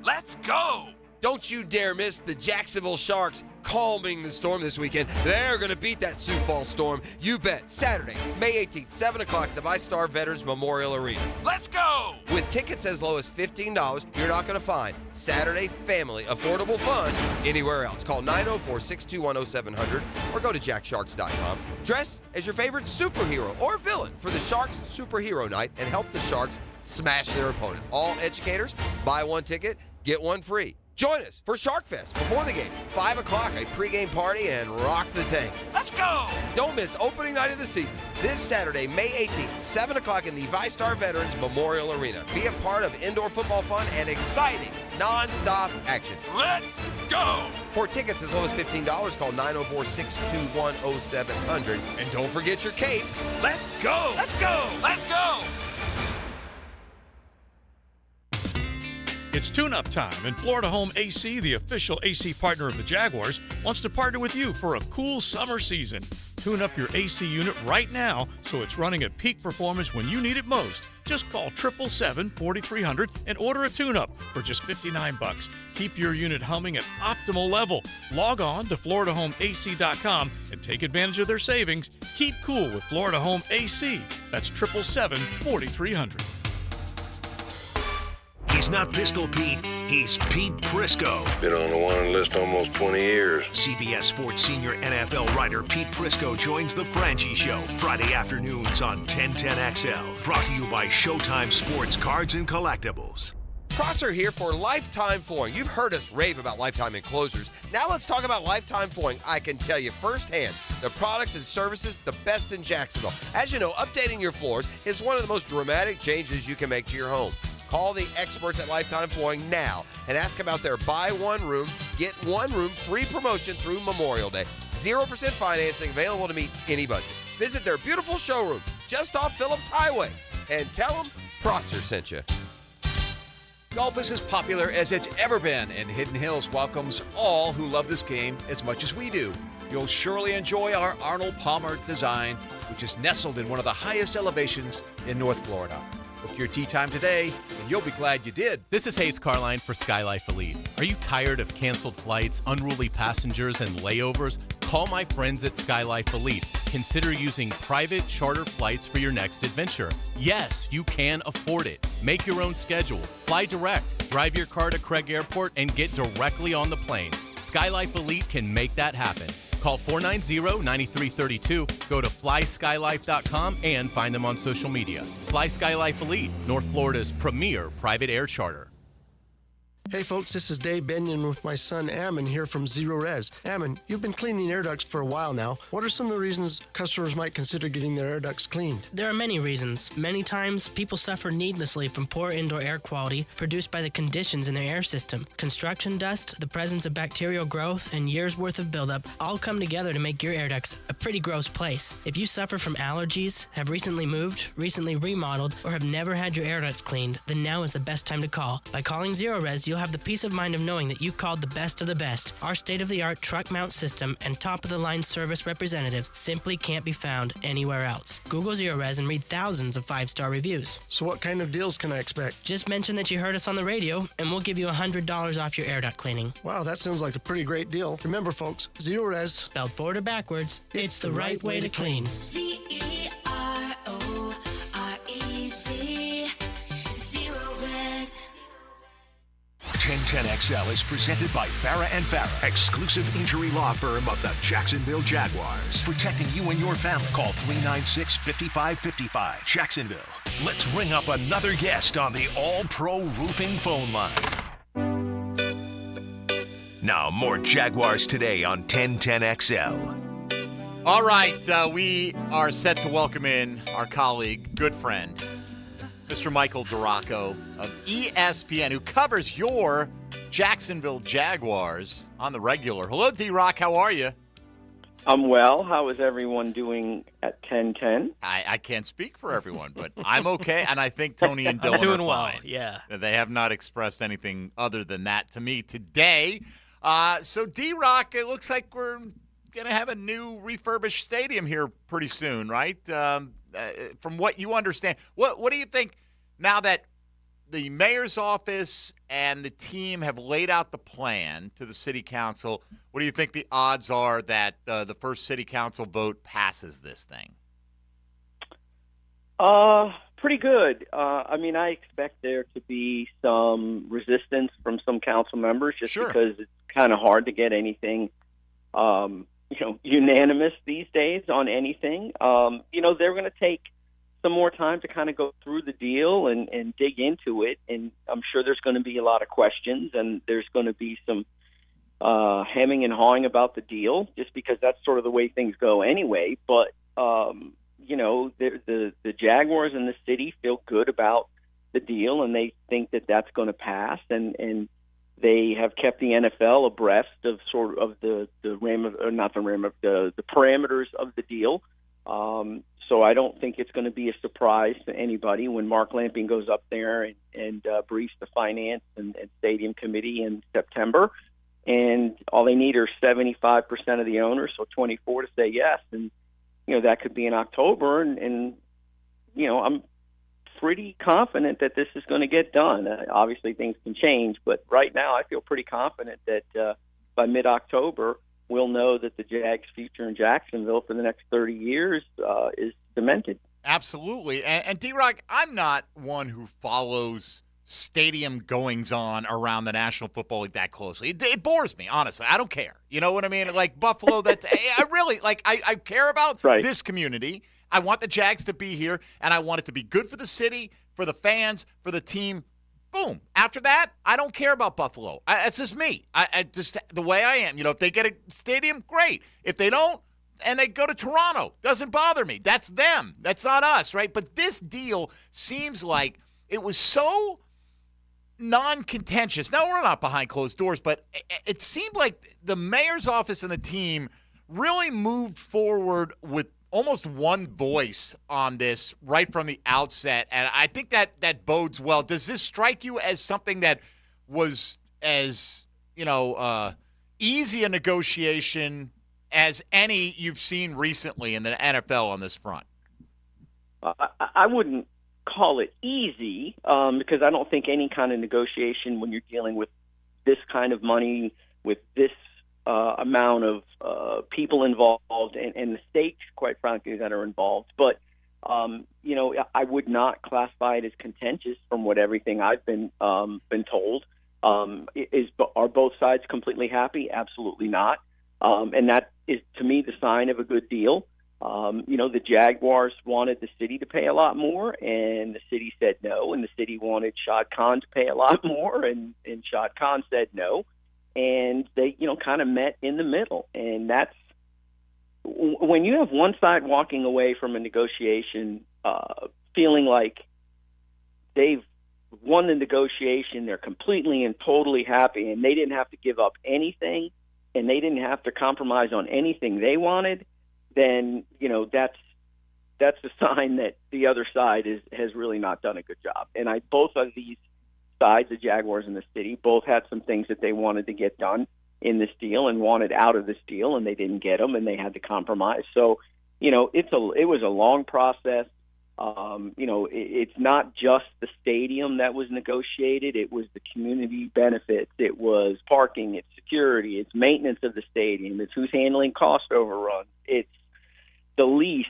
Let's go! Don't you dare miss the Jacksonville Sharks calming the storm this weekend. They're going to beat that Sioux Falls storm. You bet. Saturday, May 18th, 7 o'clock at the VyStar Veterans Memorial Arena. Let's go! With tickets as low as $15, you're not going to find Saturday family affordable fun anywhere else. Call 904-621-0700 or go to jacksharks.com. Dress as your favorite superhero or villain for the Sharks Superhero Night and help the Sharks smash their opponent. All educators, buy one ticket, get one free. Join us for Shark Fest before the game. 5 o'clock, a pregame party, and rock the tank. Let's go! Don't miss opening night of the season. This Saturday, May 18th, 7 o'clock in the VyStar Veterans Memorial Arena. Be a part of indoor football fun and exciting, non-stop action. Let's go! For tickets as low as $15, call 904-621-0700. And don't forget your cape. Let's go! Let's go! Let's go! It's tune-up time, and Florida Home AC, the official AC partner of the Jaguars, wants to partner with you for a cool summer season. Tune up your AC unit right now so it's running at peak performance when you need it most. Just call 777-4300 and order a tune-up for just $59. Keep your unit humming at optimal level. Log on to FloridaHomeAC.com and take advantage of their savings. Keep cool with Florida Home AC. That's 777-4300. He's not Pistol Pete, he's Pete Prisco. Been on the wanted list almost 20 years. CBS Sports senior NFL writer Pete Prisco joins The Frangie Show Friday afternoons on 1010XL. Brought to you by Showtime Sports Cards and Collectibles. Prosser here for Lifetime Flooring. You've heard us rave about Lifetime enclosures. Now let's talk about Lifetime Flooring. I can tell you firsthand, the products and services, the best in Jacksonville. As you know, updating your floors is one of the most dramatic changes you can make to your home. Call the experts at Lifetime Flooring now and ask about their buy one room, get one room free promotion through Memorial Day. 0% financing available to meet any budget. Visit their beautiful showroom just off Phillips Highway and tell them Prosser sent you. Golf is as popular as it's ever been, and Hidden Hills welcomes all who love this game as much as we do. You'll surely enjoy our Arnold Palmer design, which is nestled in one of the highest elevations in North Florida. Book your tee time today, and you'll be glad you did. This is Hayes Carline for SkyLife Elite. Are you tired of canceled flights, unruly passengers, and layovers? Call my friends at SkyLife Elite. Consider using private charter flights for your next adventure. Yes, you can afford it. Make your own schedule. Fly direct. Drive your car to Craig Airport and get directly on the plane. SkyLife Elite can make that happen. Call 490-9332, go to flyskylife.com, and find them on social media. Fly SkyLife Elite, North Florida's premier private air charter. Hey folks, this is Dave Benyon with my son Ammon here from Zero Res. Ammon, you've been cleaning air ducts for a while now. What are some of the reasons customers might consider getting their air ducts cleaned? There are many reasons. Many times, people suffer needlessly from poor indoor air quality produced by the conditions in their air system. Construction dust, the presence of bacterial growth, and years' worth of buildup all come together to make your air ducts a pretty gross place. If you suffer from allergies, have recently moved, recently remodeled, or have never had your air ducts cleaned, then now is the best time to call. By calling Zero Res, you'll have the peace of mind of knowing that you called the best of the best. Our state-of-the-art truck mount system and top-of-the-line service representatives simply can't be found anywhere else. Google Zero Res and read thousands of 5-star reviews. So what kind of deals can I expect? Just mention that you heard us on the radio, and we'll give you $100 off your air duct cleaning. Wow, that sounds like a pretty great deal. Remember, folks, Zero Res, spelled forward or backwards, it's the right way to clean. CEROREZ, Zero Res. 1010XL is presented by Farah & Farah, exclusive injury law firm of the Jacksonville Jaguars. Protecting you and your family. Call 396-5555. Jacksonville. Let's ring up another guest on the All-Pro Roofing phone line. Now, more Jaguars Today on 1010XL. All right, we are set to welcome in our colleague, good friend, Mr. Michael Duraco of ESPN, who covers your Jacksonville Jaguars on the regular. Hello, D-Rock. How are you? I'm well. How is everyone doing at 10:10? I can't speak for everyone, but I'm okay, and I think Tony and Dylan doing are well, fine. yeah. They have not expressed anything other than that to me today. So, D-Rock, it looks like we're going to have a new refurbished stadium here pretty soon, right? From what you understand, what do you think now that the mayor's office and the team have laid out the plan to the city council? What do you think the odds are that the first city council vote passes this thing? Pretty good. I mean, I expect there to be some resistance from some council members just because it's kind of hard to get anything unanimous these days on anything. They're going to take some more time to kind of go through the deal and dig into it. And I'm sure there's going to be a lot of questions, and there's going to be some hemming and hawing about the deal just because that's sort of the way things go anyway. But, the Jaguars and the city feel good about the deal, and they think that that's going to pass. And they have kept the NFL abreast of sort of the parameters of the deal. So I don't think it's going to be a surprise to anybody when Mark Lamping goes up there and briefs the finance and stadium committee in September. And all they need are 75% of the owners, so 24 to say yes. And, that could be in October. And I'm pretty confident that this is going to get done. Obviously, things can change, but right now I feel pretty confident that by mid-October, we'll know that the Jags' future in Jacksonville for the next 30 years is cemented. Absolutely. And D-Rock, I'm not one who follows stadium goings-on around the National Football League that closely. It bores me, honestly. I don't care. You know what I mean? Like Buffalo, I really I care about this community. I want the Jags to be here, and I want it to be good for the city, for the fans, for the team. Boom. After that, I don't care about Buffalo. It's just me. I just the way I am. You know, if they get a stadium, great. If they don't, and they go to Toronto, doesn't bother me. That's them. That's not us, right? But this deal seems like it was so non-contentious. Now, we're not behind closed doors, but it seemed like the mayor's office and the team really moved forward with almost one voice on this right from the outset, and I think that bodes well. Does this strike you as something that was as, easy a negotiation as any you've seen recently in the NFL on this front? I wouldn't call it easy because I don't think any kind of negotiation when you're dealing with this kind of money, with this amount of people involved and the stakes, quite frankly, that are involved. But, I would not classify it as contentious from what everything I've been told. Are both sides completely happy? Absolutely not. And that is, to me, the sign of a good deal. The Jaguars wanted the city to pay a lot more, and the city said no, and the city wanted Shad Khan to pay a lot more, and Shad Khan said no. And they, kind of met in the middle. And that's when you have one side walking away from a negotiation, feeling like they've won the negotiation, they're completely and totally happy, and they didn't have to give up anything, and they didn't have to compromise on anything they wanted, then, that's a sign that the other side has really not done a good job. And both of these sides, the Jaguars and the city, both had some things that they wanted to get done in this deal and wanted out of this deal, and they didn't get them, and they had to compromise. So, it was a long process. It's not just the stadium that was negotiated. It was the community benefits. It was parking. It's security. It's maintenance of the stadium. It's who's handling cost overruns. It's the lease.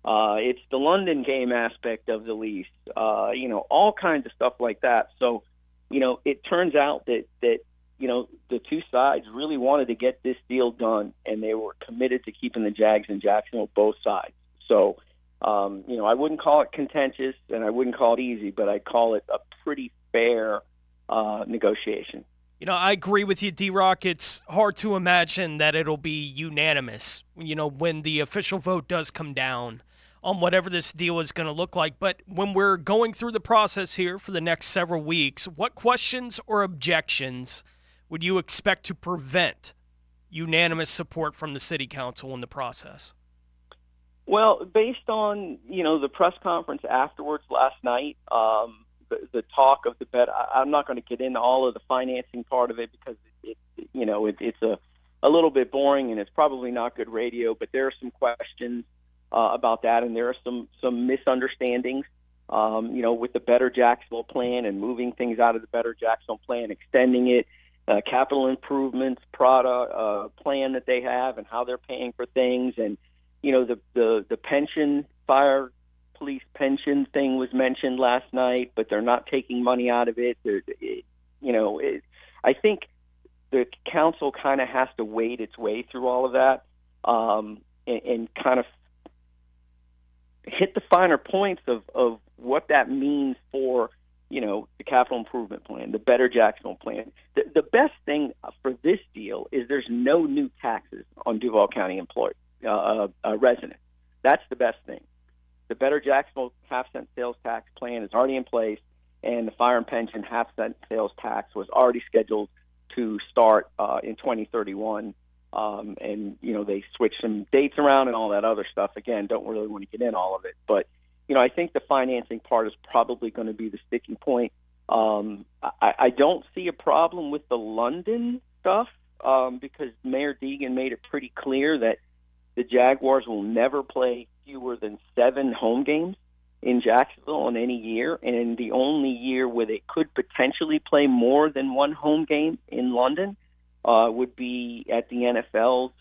It's the London game aspect of the lease. All kinds of stuff like that. So, it turns out that the two sides really wanted to get this deal done, and they were committed to keeping the Jags in Jacksonville, both sides. So, I wouldn't call it contentious, and I wouldn't call it easy, but I'd call it a pretty fair negotiation. I agree with you, D-Rock. It's hard to imagine that it'll be unanimous, when the official vote does come down on whatever this deal is going to look like. But when we're going through the process here for the next several weeks, what questions or objections would you expect to prevent unanimous support from the city council in the process? Well, based on, the press conference afterwards last night, the talk of the bet, I'm not going to get into all of the financing part of it because it's a little bit boring and it's probably not good radio, but there are some questions about that, and there are some misunderstandings, with the Better Jacksonville plan and moving things out of the Better Jacksonville plan, extending it, capital improvements product plan that they have and how they're paying for things, and the pension, fire, police pension thing was mentioned last night, but they're not taking money out of it. I think the council kind of has to wade its way through all of that and kind of hit the finer points of what that means for, the capital improvement plan, the Better Jacksonville plan. The best thing for this deal is there's no new taxes on Duval County employees. Resident. That's the best thing. The Better Jacksonville half-cent sales tax plan is already in place, and the fire and pension half-cent sales tax was already scheduled to start in 2031. And, they switched some dates around and all that other stuff. Again, don't really want to get in all of it. But, I think the financing part is probably going to be the sticking point. I don't see a problem with the London stuff because Mayor Deegan made it pretty clear that the Jaguars will never play fewer than 7 home games in Jacksonville in any year, and the only year where they could potentially play more than 1 home game in London would be at the NFL's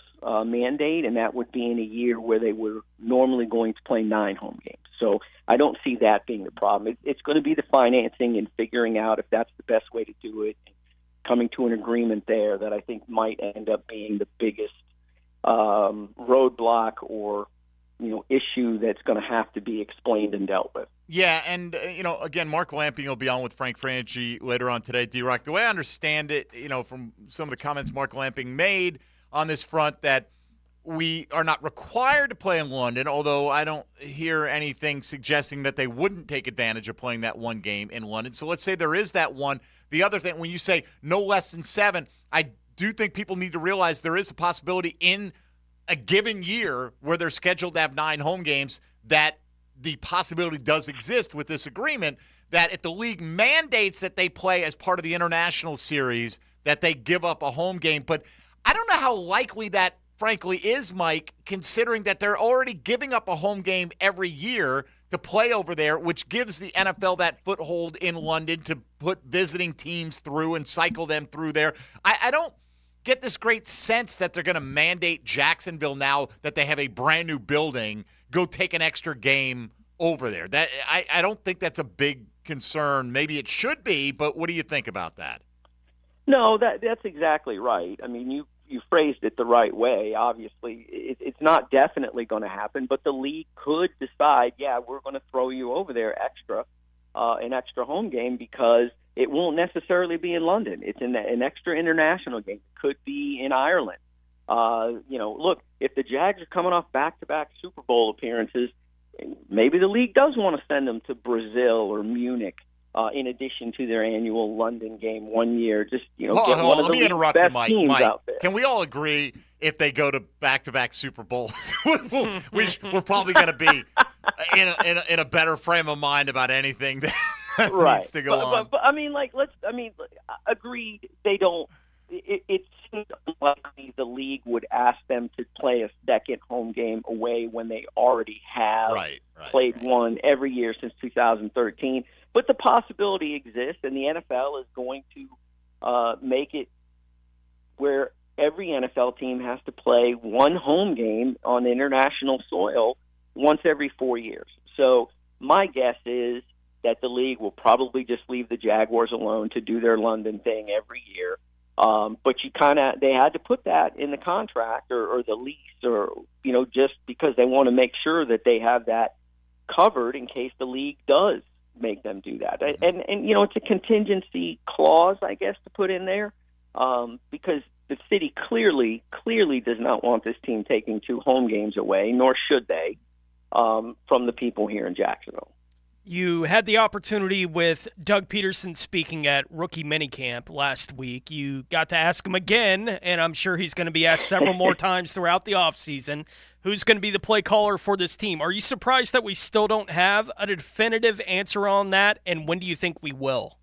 mandate, and that would be in a year where they were normally going to play 9 home games. So I don't see that being the problem. It's going to be the financing and figuring out if that's the best way to do it, coming to an agreement there that I think might end up being the biggest roadblock or issue that's going to have to be explained and dealt with. Yeah, and, again, Mark Lamping will be on with Frank Franchi later on today, D-Rock. The way I understand it, from some of the comments Mark Lamping made on this front, that we are not required to play in London, although I don't hear anything suggesting that they wouldn't take advantage of playing that one game in London. So let's say there is that one. The other thing, when you say no less than 7, I do think people need to realize there is a possibility in a given year where they're scheduled to have 9 home games that the possibility does exist with this agreement that if the league mandates that they play as part of the international series, that they give up a home game. But I don't know how likely that, frankly, is, Mike, considering that they're already giving up a home game every year to play over there, which gives the NFL that foothold in London to put visiting teams through and cycle them through there. I don't get this great sense that they're going to mandate Jacksonville, now that they have a brand new building, go take an extra game over there. That I don't think that's a big concern. Maybe it should be, but what do you think about that? No, that's exactly right. I mean, you phrased it the right way. Obviously, it's not definitely going to happen, but the league could decide, yeah, we're going to throw you over there an extra home game, because it won't necessarily be in London. It's in an extra international game. It could be in Ireland. Look, if the Jags are coming off back-to-back Super Bowl appearances, maybe the league does want to send them to Brazil or Munich in addition to their annual London game one year. Just, get one of the league's best teams out there. Can we all agree if they go to back-to-back Super Bowls, we're probably going to be in a better frame of mind about anything that right. needs to go on. But agreed, they don't. It seems unlikely the league would ask them to play a second home game away when they already have played one every year since 2013. But the possibility exists, and the NFL is going to make it where every NFL team has to play one home game on international soil once every 4 years. So my guess is that the league will probably just leave the Jaguars alone to do their London thing every year. But they had to put that in the contract or the lease, or, just because they want to make sure that they have that covered in case the league does make them do that. And it's a contingency clause, I guess, to put in there, because the city clearly does not want this team taking 2 home games away, nor should they, from the people here in Jacksonville. You had the opportunity with Doug Peterson speaking at rookie minicamp last week. You got to ask him again, and I'm sure he's going to be asked several more times throughout the offseason, who's going to be the play caller for this team. Are you surprised that we still don't have a definitive answer on that, and when do you think we will?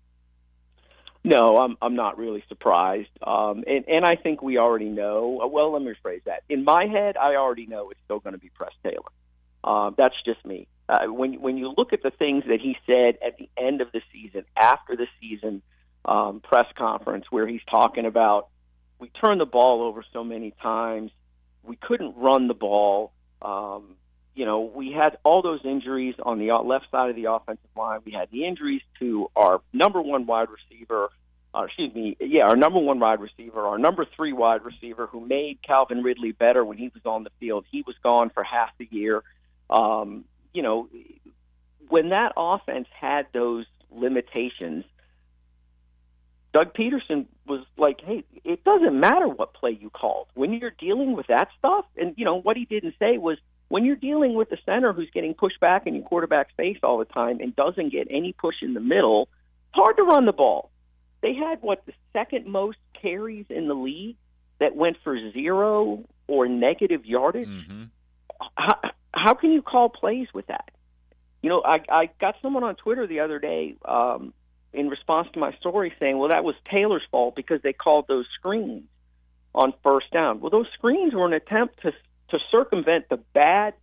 No, I'm not really surprised. And I think we already know. Well, let me rephrase that. In my head, I already know it's still going to be Press Taylor. That's just me. When you look at the things that he said at the end of the season, after the season press conference, where he's talking about, we turned the ball over so many times, we couldn't run the ball. We had all those injuries on the left side of the offensive line. We had the injuries to our number one wide receiver, our number one wide receiver, our number 3 wide receiver, who made Calvin Ridley better when he was on the field. He was gone for half the year. When that offense had those limitations, Doug Peterson was like, hey, it doesn't matter what play you called. When you're dealing with that stuff, and, what he didn't say was, when you're dealing with the center who's getting pushed back in your quarterback's face all the time and doesn't get any push in the middle, it's hard to run the ball. They had, the second most carries in the league that went for 0 or negative yardage. Mm-hmm. How can you call plays with that? I got someone on Twitter the other day in response to my story saying, well, that was Taylor's fault because they called those screens on first down. Well, those screens were an attempt to circumvent the bad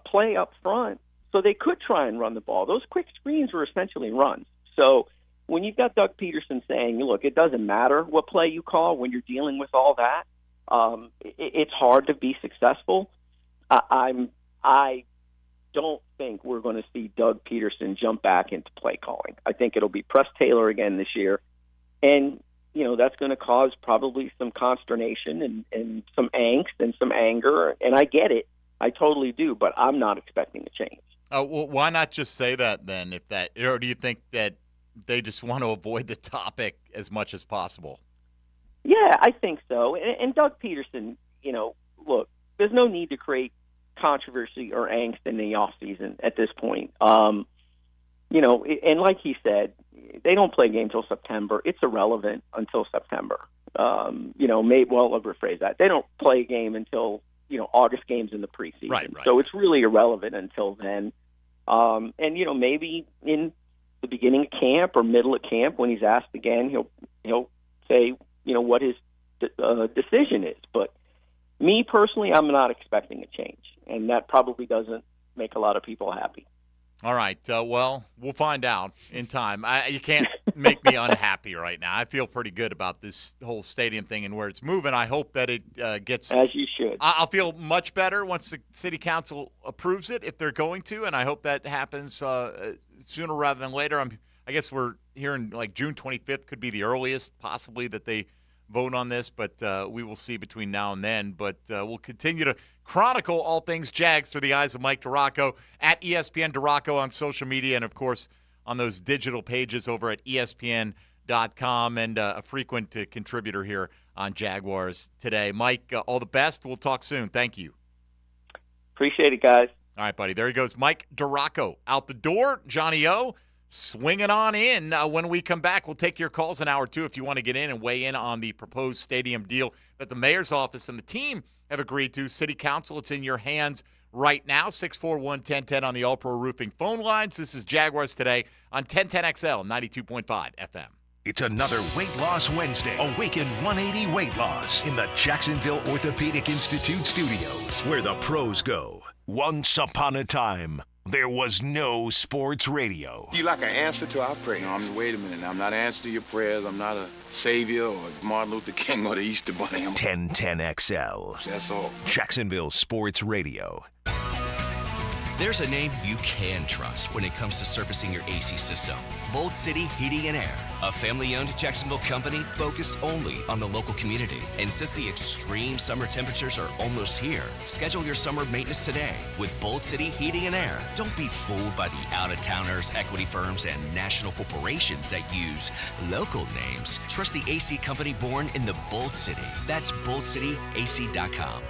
play up front so they could try and run the ball. Those quick screens were essentially runs. So when you've got Doug Peterson saying, look, it doesn't matter what play you call when you're dealing with all that, it's hard to be successful. I don't think we're going to see Doug Peterson jump back into play calling. I think it'll be Press Taylor again this year. And, that's going to cause probably some consternation and some angst and some anger. And I get it. I totally do. But I'm not expecting a change. Well, why not just say that then? Or do you think that they just want to avoid the topic as much as possible? Yeah, I think so. And Doug Peterson, look, there's no need to create controversy or angst in the off season at this point. And like he said, they don't play a game until September. It's irrelevant until September. I'll rephrase that. They don't play a game until, August games in the preseason. Right. So it's really irrelevant until then. Maybe in the beginning of camp or middle of camp, when he's asked again, he'll say, what his decision is. But me personally, I'm not expecting a change, and that probably doesn't make a lot of people happy. All right. Well, we'll find out in time. You can't make me unhappy right now. I feel pretty good about this whole stadium thing and where it's moving. I hope that it gets – as you should. I'll feel much better once the city council approves it, if they're going to, and I hope that happens sooner rather than later. I guess we're hearing like June 25th could be the earliest possibly that they vote on this, but we will see between now and then. But we'll continue to chronicle all things Jags through the eyes of Mike DiRocco at ESPN DiRocco on social media, and, of course, on those digital pages over at ESPN.com, and a frequent contributor here on Jaguars Today. Mike, all the best. We'll talk soon. Thank you. Appreciate it, guys. All right, buddy. There he goes. Mike DiRocco out the door. Johnny O swinging on in. When we come back, we'll take your calls an hour or two if you want to get in and weigh in on the proposed stadium deal that the mayor's office and the team have agreed to. City Council, it's in your hands right now. 641-1010 on the All-Pro Roofing phone lines. This is Jaguars Today on 1010XL, 92.5 FM. It's another Weight Loss Wednesday. Awaken 180 Weight Loss in the Jacksonville Orthopedic Institute studios, where the pros go. Once upon a time, there was no sports radio. You like an answer to our prayer. No, wait a minute. I'm not answering to your prayers. I'm not a savior or Martin Luther King or the Easter Bunny. 1010XL. That's all. Jacksonville Sports Radio. There's a name you can trust when it comes to servicing your AC system. Bold City Heating and Air, a family-owned Jacksonville company focused only on the local community. And since the extreme summer temperatures are almost here, schedule your summer maintenance today with Bold City Heating and Air. Don't be fooled by the out-of-towners, equity firms, and national corporations that use local names. Trust the AC company born in the Bold City. That's boldcityac.com.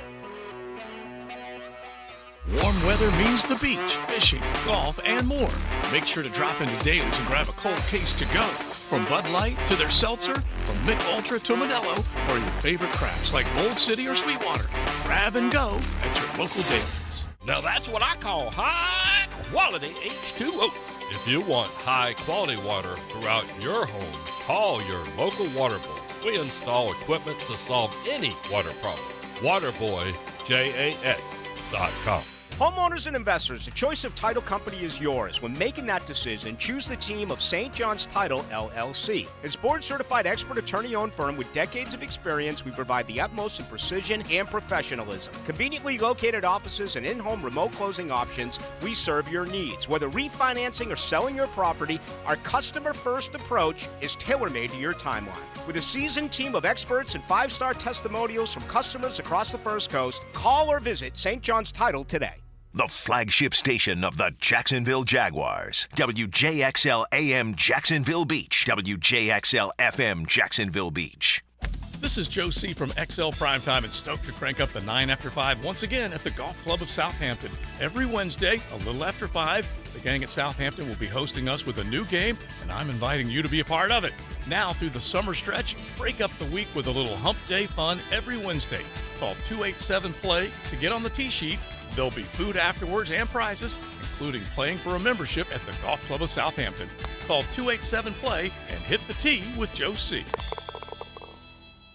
Warm weather means the beach, fishing, golf, and more. Make sure to drop into Daly's and grab a cold case to go. From Bud Light to their seltzer, from Mick Ultra to Modelo, or your favorite crafts like Bold City or Sweetwater. Grab and go at your local Daly's. Now that's what I call high quality H2O. If you want high quality water throughout your home, call your local water boy. We install equipment to solve any water problem. WaterboyJAX.com. Homeowners and investors, the choice of title company is yours. When making that decision, choose the team of St. John's Title, LLC. As board-certified expert attorney-owned firm with decades of experience, we provide the utmost in precision and professionalism. Conveniently located offices and in-home remote closing options, we serve your needs. Whether refinancing or selling your property, our customer-first approach is tailor-made to your timeline. With a seasoned team of experts and 5-star testimonials from customers across the First Coast, call or visit St. John's Title today. The flagship station of the Jacksonville Jaguars. WJXL AM Jacksonville Beach. WJXL FM Jacksonville Beach. This is Joe C. from XL Primetime and stoked to crank up the 9 after 5 once again at the Golf Club of Southampton. Every Wednesday, a little after 5, the gang at Southampton will be hosting us with a new game, and I'm inviting you to be a part of it. Now, through the summer stretch, break up the week with a little hump day fun every Wednesday. Call 287-PLAY to get on the tee sheet. There'll be food afterwards and prizes, including playing for a membership at the Golf Club of Southampton. Call 287-PLAY and hit the tee with Joe C.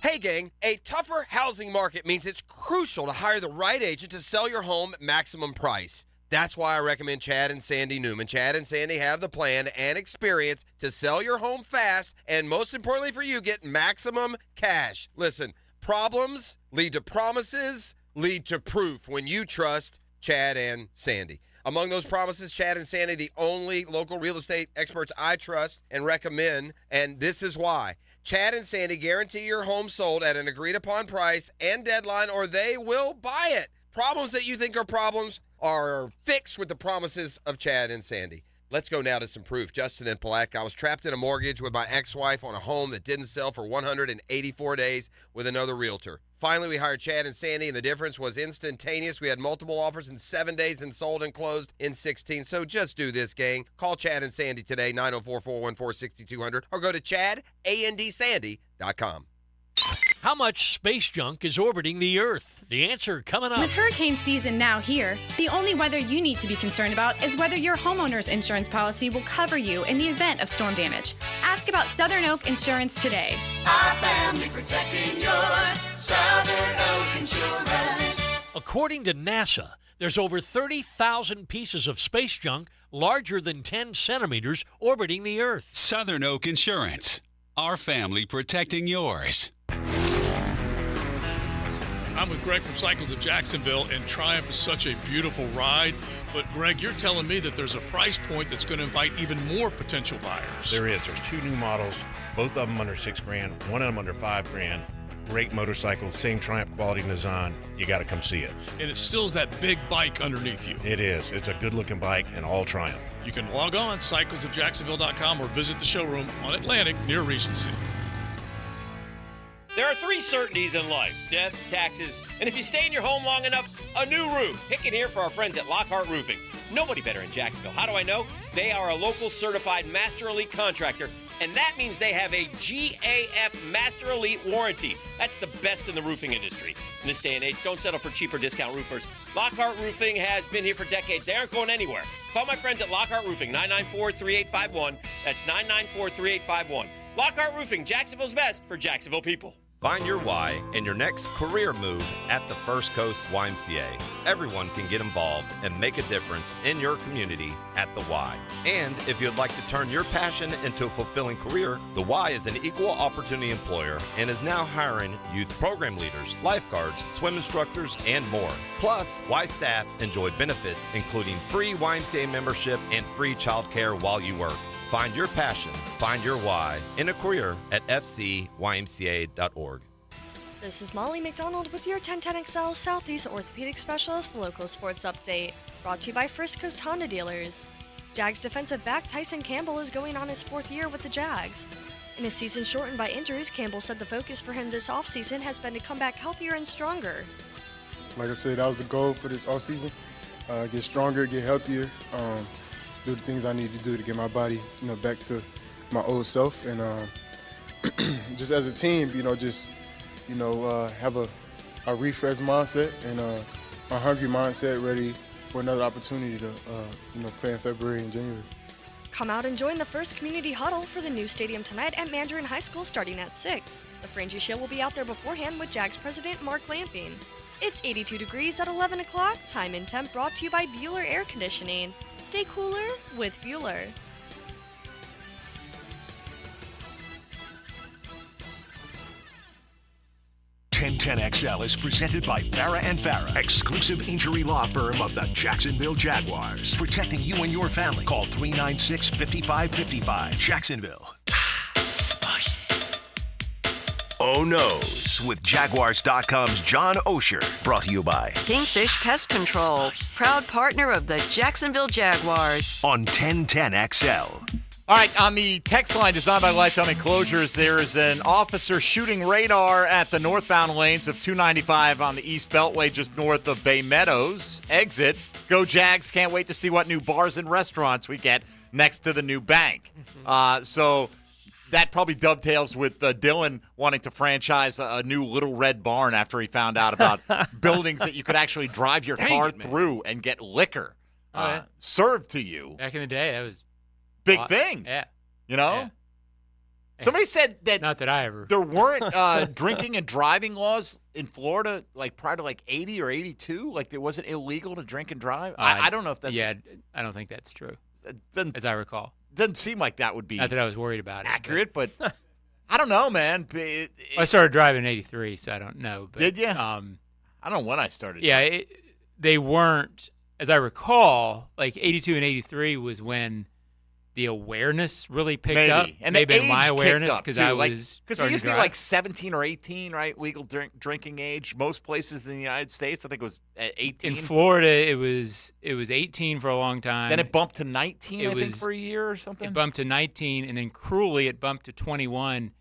Hey gang, a tougher housing market means it's crucial to hire the right agent to sell your home at maximum price. That's why I recommend Chad and Sandy Newman. Chad and Sandy have the plan and experience to sell your home fast and, most importantly for you, get maximum cash. Listen, problems lead to promises, lead to proof when you trust Chad and Sandy. Among those promises, Chad and Sandy, the only local real estate experts I trust and recommend, and this is why. Chad and Sandy guarantee your home sold at an agreed-upon price and deadline, or they will buy it. Problems that you think are problems are fixed with the promises of Chad and Sandy. Let's go now to some proof. Justin and Palatka. I was trapped in a mortgage with my ex-wife on a home that didn't sell for 184 days with another realtor. Finally, we hired Chad and Sandy, and the difference was instantaneous. We had multiple offers in 7 days and sold and closed in 16. So just do this, gang. Call Chad and Sandy today, 904-414-6200, or go to chadandsandy.com. How much space junk is orbiting the Earth? The answer coming up. With hurricane season now here, the only weather you need to be concerned about is whether your homeowner's insurance policy will cover you in the event of storm damage. Ask about Southern Oak Insurance today. Our family protecting yours. Southern Oak Insurance. According to NASA, there's over 30,000 pieces of space junk larger than 10 centimeters orbiting the Earth. Southern Oak Insurance. Our family protecting yours. I'm with Greg from Cycles of Jacksonville, and Triumph is such a beautiful ride. But, Greg, you're telling me that there's a price point that's going to invite even more potential buyers. There is. There's 2 new models, both of them under $6,000, one of them under $5,000. Great motorcycle, same Triumph quality and design. You got to come see it. And it still's that big bike underneath you. It is. It's a good-looking bike and all Triumph. You can log on, cyclesofjacksonville.com, or visit the showroom on Atlantic near Regency. There are 3 certainties in life: death, taxes, and if you stay in your home long enough, a new roof. Pick it here for our friends at Lockhart Roofing. Nobody better in Jacksonville. How do I know? They are a local certified Master Elite contractor, and that means they have a GAF Master Elite warranty. That's the best in the roofing industry. In this day and age, don't settle for cheaper discount roofers. Lockhart Roofing has been here for decades. They aren't going anywhere. Call my friends at Lockhart Roofing, 994-3851. That's 994-3851. Lockhart Roofing, Jacksonville's best for Jacksonville people. Find your why in your next career move at the First Coast YMCA. Everyone can get involved and make a difference in your community at the Y. And if you'd like to turn your passion into a fulfilling career, the Y is an equal opportunity employer and is now hiring youth program leaders, lifeguards, swim instructors, and more. Plus, Y staff enjoy benefits including free YMCA membership and free childcare while you work. Find your passion, find your why in a career at fcymca.org. This is Molly McDonald with your 1010XL Southeast Orthopedic Specialist Local Sports Update, brought to you by First Coast Honda Dealers. Jags defensive back Tyson Campbell is going on his 4th year with the Jags. In a season shortened by injuries, Campbell said the focus for him this offseason has been to come back healthier and stronger. Like I said, that was the goal for this offseason. Get stronger, get healthier. Do the things I need to do to get my body, back to my old self, and just as a team, have a refreshed mindset and a hungry mindset, ready for another opportunity to, play in February and January. Come out and join the first community huddle for the new stadium tonight at Mandarin High School starting at 6. The Frangie Show will be out there beforehand with Jags President Mark Lamping. It's 82 degrees at 11 o'clock. Time and temp brought to you by Bueller Air Conditioning. Stay cooler with Bueller. XL is presented by Farah and Farah, exclusive injury law firm of the Jacksonville Jaguars. Protecting you and your family. Call 396-5555. Jacksonville. Oh No's with Jaguars.com's John Osher. Brought to you by Kingfish Pest Control, proud partner of the Jacksonville Jaguars. On 1010XL. All right, on the text line designed by Lifetime Enclosures, there is an officer shooting radar at the northbound lanes of 295 on the East Beltway just north of Bay Meadows. Exit. Go Jags. Can't wait to see what new bars and restaurants we get next to the new bank. So that probably dovetails with Dylan wanting to franchise a new Little Red Barn after he found out about buildings that you could actually drive your car through and get liquor served to you. Back in the day, that was big thing. Yeah. Yeah. Somebody said that not that I ever. There weren't drinking and driving laws in Florida like prior to like 80 or 82. Like it wasn't illegal to drink and drive. I don't know if that's. Yeah, I don't think that's true. As I recall. Doesn't seem like that would be. Not that I was worried about it. Accurate, but I don't know, man. I started driving in '83, so I don't know. But, did you? I don't know when I started. Yeah, they weren't as I recall, like 82 and 83 was when the awareness really picked up. And maybe the age my awareness because I was because it used to be like 17 or 18, right? Legal drinking age. Most places in the United States, I think it was at 18. In Florida, it was 18 for a long time. Then it bumped to 19, I think, for a year or something. It bumped to 19, and then cruelly it bumped to 21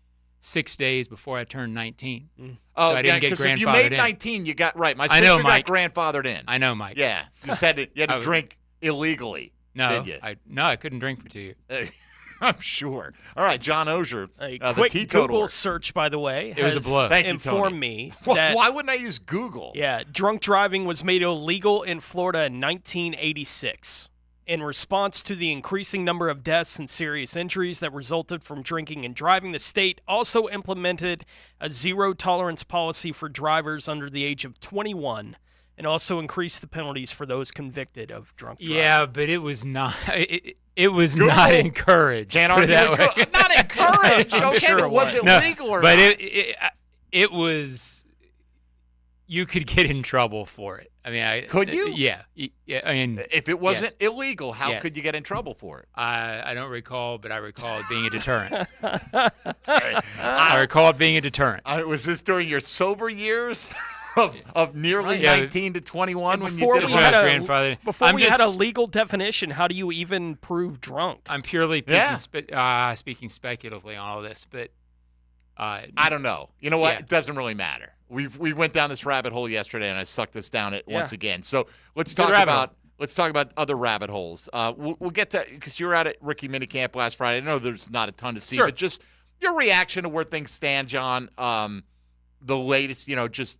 6 days before I turned 19. Oh, so I didn't get grandfathered if you made in. 19, you got right. My sister got grandfathered in. I know, Mike. Yeah, you said you had to drink illegally. No, did you? I couldn't drink for 2 years. I'm sure. All right, John Ozier, A the quick teetotaler. Google search, by the way, It was a blow. Thank you, informed Tony. me Why that wouldn't I use Google? yeah, drunk driving was made illegal in Florida in 1986. In response to the increasing number of deaths and serious injuries that resulted from drinking and driving, the state also implemented a zero-tolerance policy for drivers under the age of 21 and also increased the penalties for those convicted of drunk driving. Yeah, but it was not. It was not encouraged. Can't put it argue that way. Not encouraged. I'm Okay, sure but it was it No, legal or but not? it was. You could get in trouble for it. I mean, Could you? Yeah. I mean, If it wasn't illegal, how Yes. could you get in trouble for it? I don't recall, but I recall it being a deterrent. I I recall it being a deterrent. was this during your sober years of nearly Yeah. 19 to 21 when Before you did we it? had grandfather. a before I'm we had a just- legal definition, how do you even prove drunk? I'm purely speaking speculatively on all this, but I don't know. You know what? Yeah. It doesn't really matter. We went down this rabbit hole yesterday, and I sucked us down it once again. So let's Good talk rabbit about other rabbit holes. We'll get to, because you were out at Ricky Minicamp last Friday. I know there's not a ton to see, Sure. but just your reaction to where things stand, John. The latest, just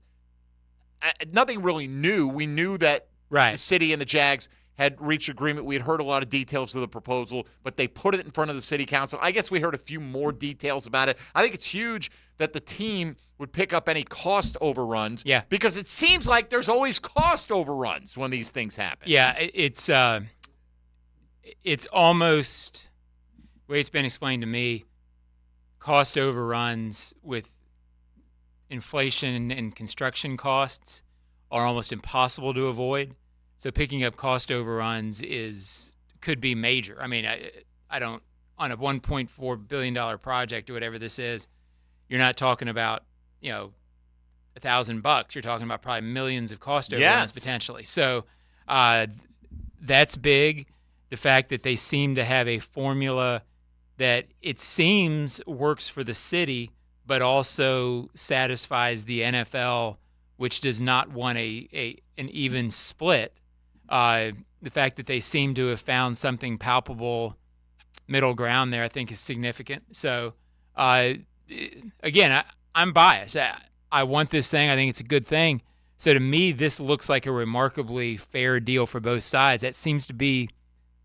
nothing really new. We knew that the city and the Jags had reached agreement. We had heard a lot of details of the proposal, but they put it in front of the city council. I guess we heard a few more details about it. I think it's huge that the team would pick up any cost overruns. Yeah. Because it seems like there's always cost overruns when these things happen. yeah, it's almost the way it's been explained to me. Cost overruns with inflation and construction costs are almost impossible to avoid. So picking up cost overruns could be major. I mean, I don't, on a $1.4 billion project or whatever this is, you're not talking about, $1,000. You're talking about probably millions of cost overruns potentially. So that's big. The fact that they seem to have a formula that it seems works for the city, but also satisfies the NFL, which does not want an even split. The fact that they seem to have found something palpable middle ground there, I think, is significant. So, again, I'm biased. I want this thing. I think it's a good thing. So to me, this looks like a remarkably fair deal for both sides. That seems to be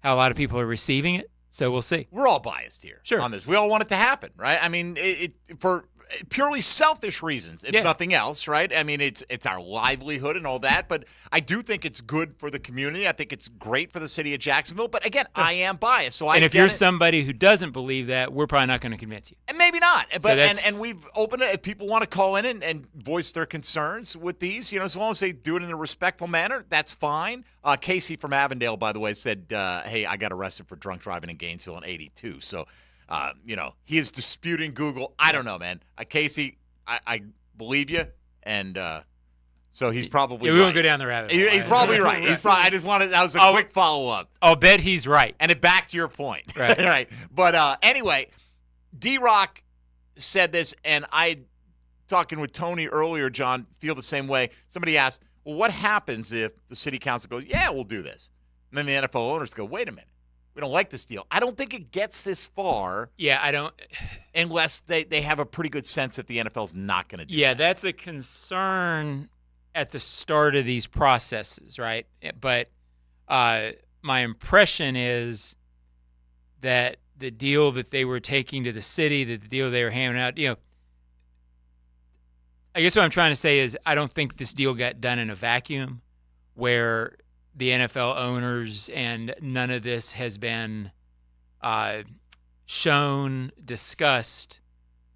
how a lot of people are receiving it. So we'll see. We're all biased here on this. We all want it to happen, right? I mean, for purely selfish reasons, if nothing else, right? I mean, it's our livelihood and all that, but I do think it's good for the community. I think it's great for the city of Jacksonville. But again, I am biased, so and if you're somebody who doesn't believe that, we're probably not going to convince you. And maybe not. But So and we've opened it. If people want to call in and voice their concerns with these, as long as they do it in a respectful manner, that's fine. Casey from Avondale, by the way, said, "Hey, I got arrested for drunk driving in Gainesville in '82." So. He is disputing Google. I don't know, man. Casey, I believe you, and so he's probably we right. won't go down the rabbit hole. He's probably right. I just wanted that was a quick follow up. I'll bet he's right, and it backed your point. Right. Right. But anyway, D-Rock said this, and I talking with Tony earlier. John, feel the same way. Somebody asked, "Well, what happens if the city council goes, yeah, we'll do this," and then the NFL owners go, "Wait a minute. We don't like this deal." I don't think it gets this far. Yeah, I don't. Unless they have a pretty good sense that the NFL's not going to do that. That's a concern at the start of these processes, right? But my impression is that the deal that they were taking to the city, that the deal they were handing out, I guess what I'm trying to say is I don't think this deal got done in a vacuum where the NFL owners and none of this has been shown, discussed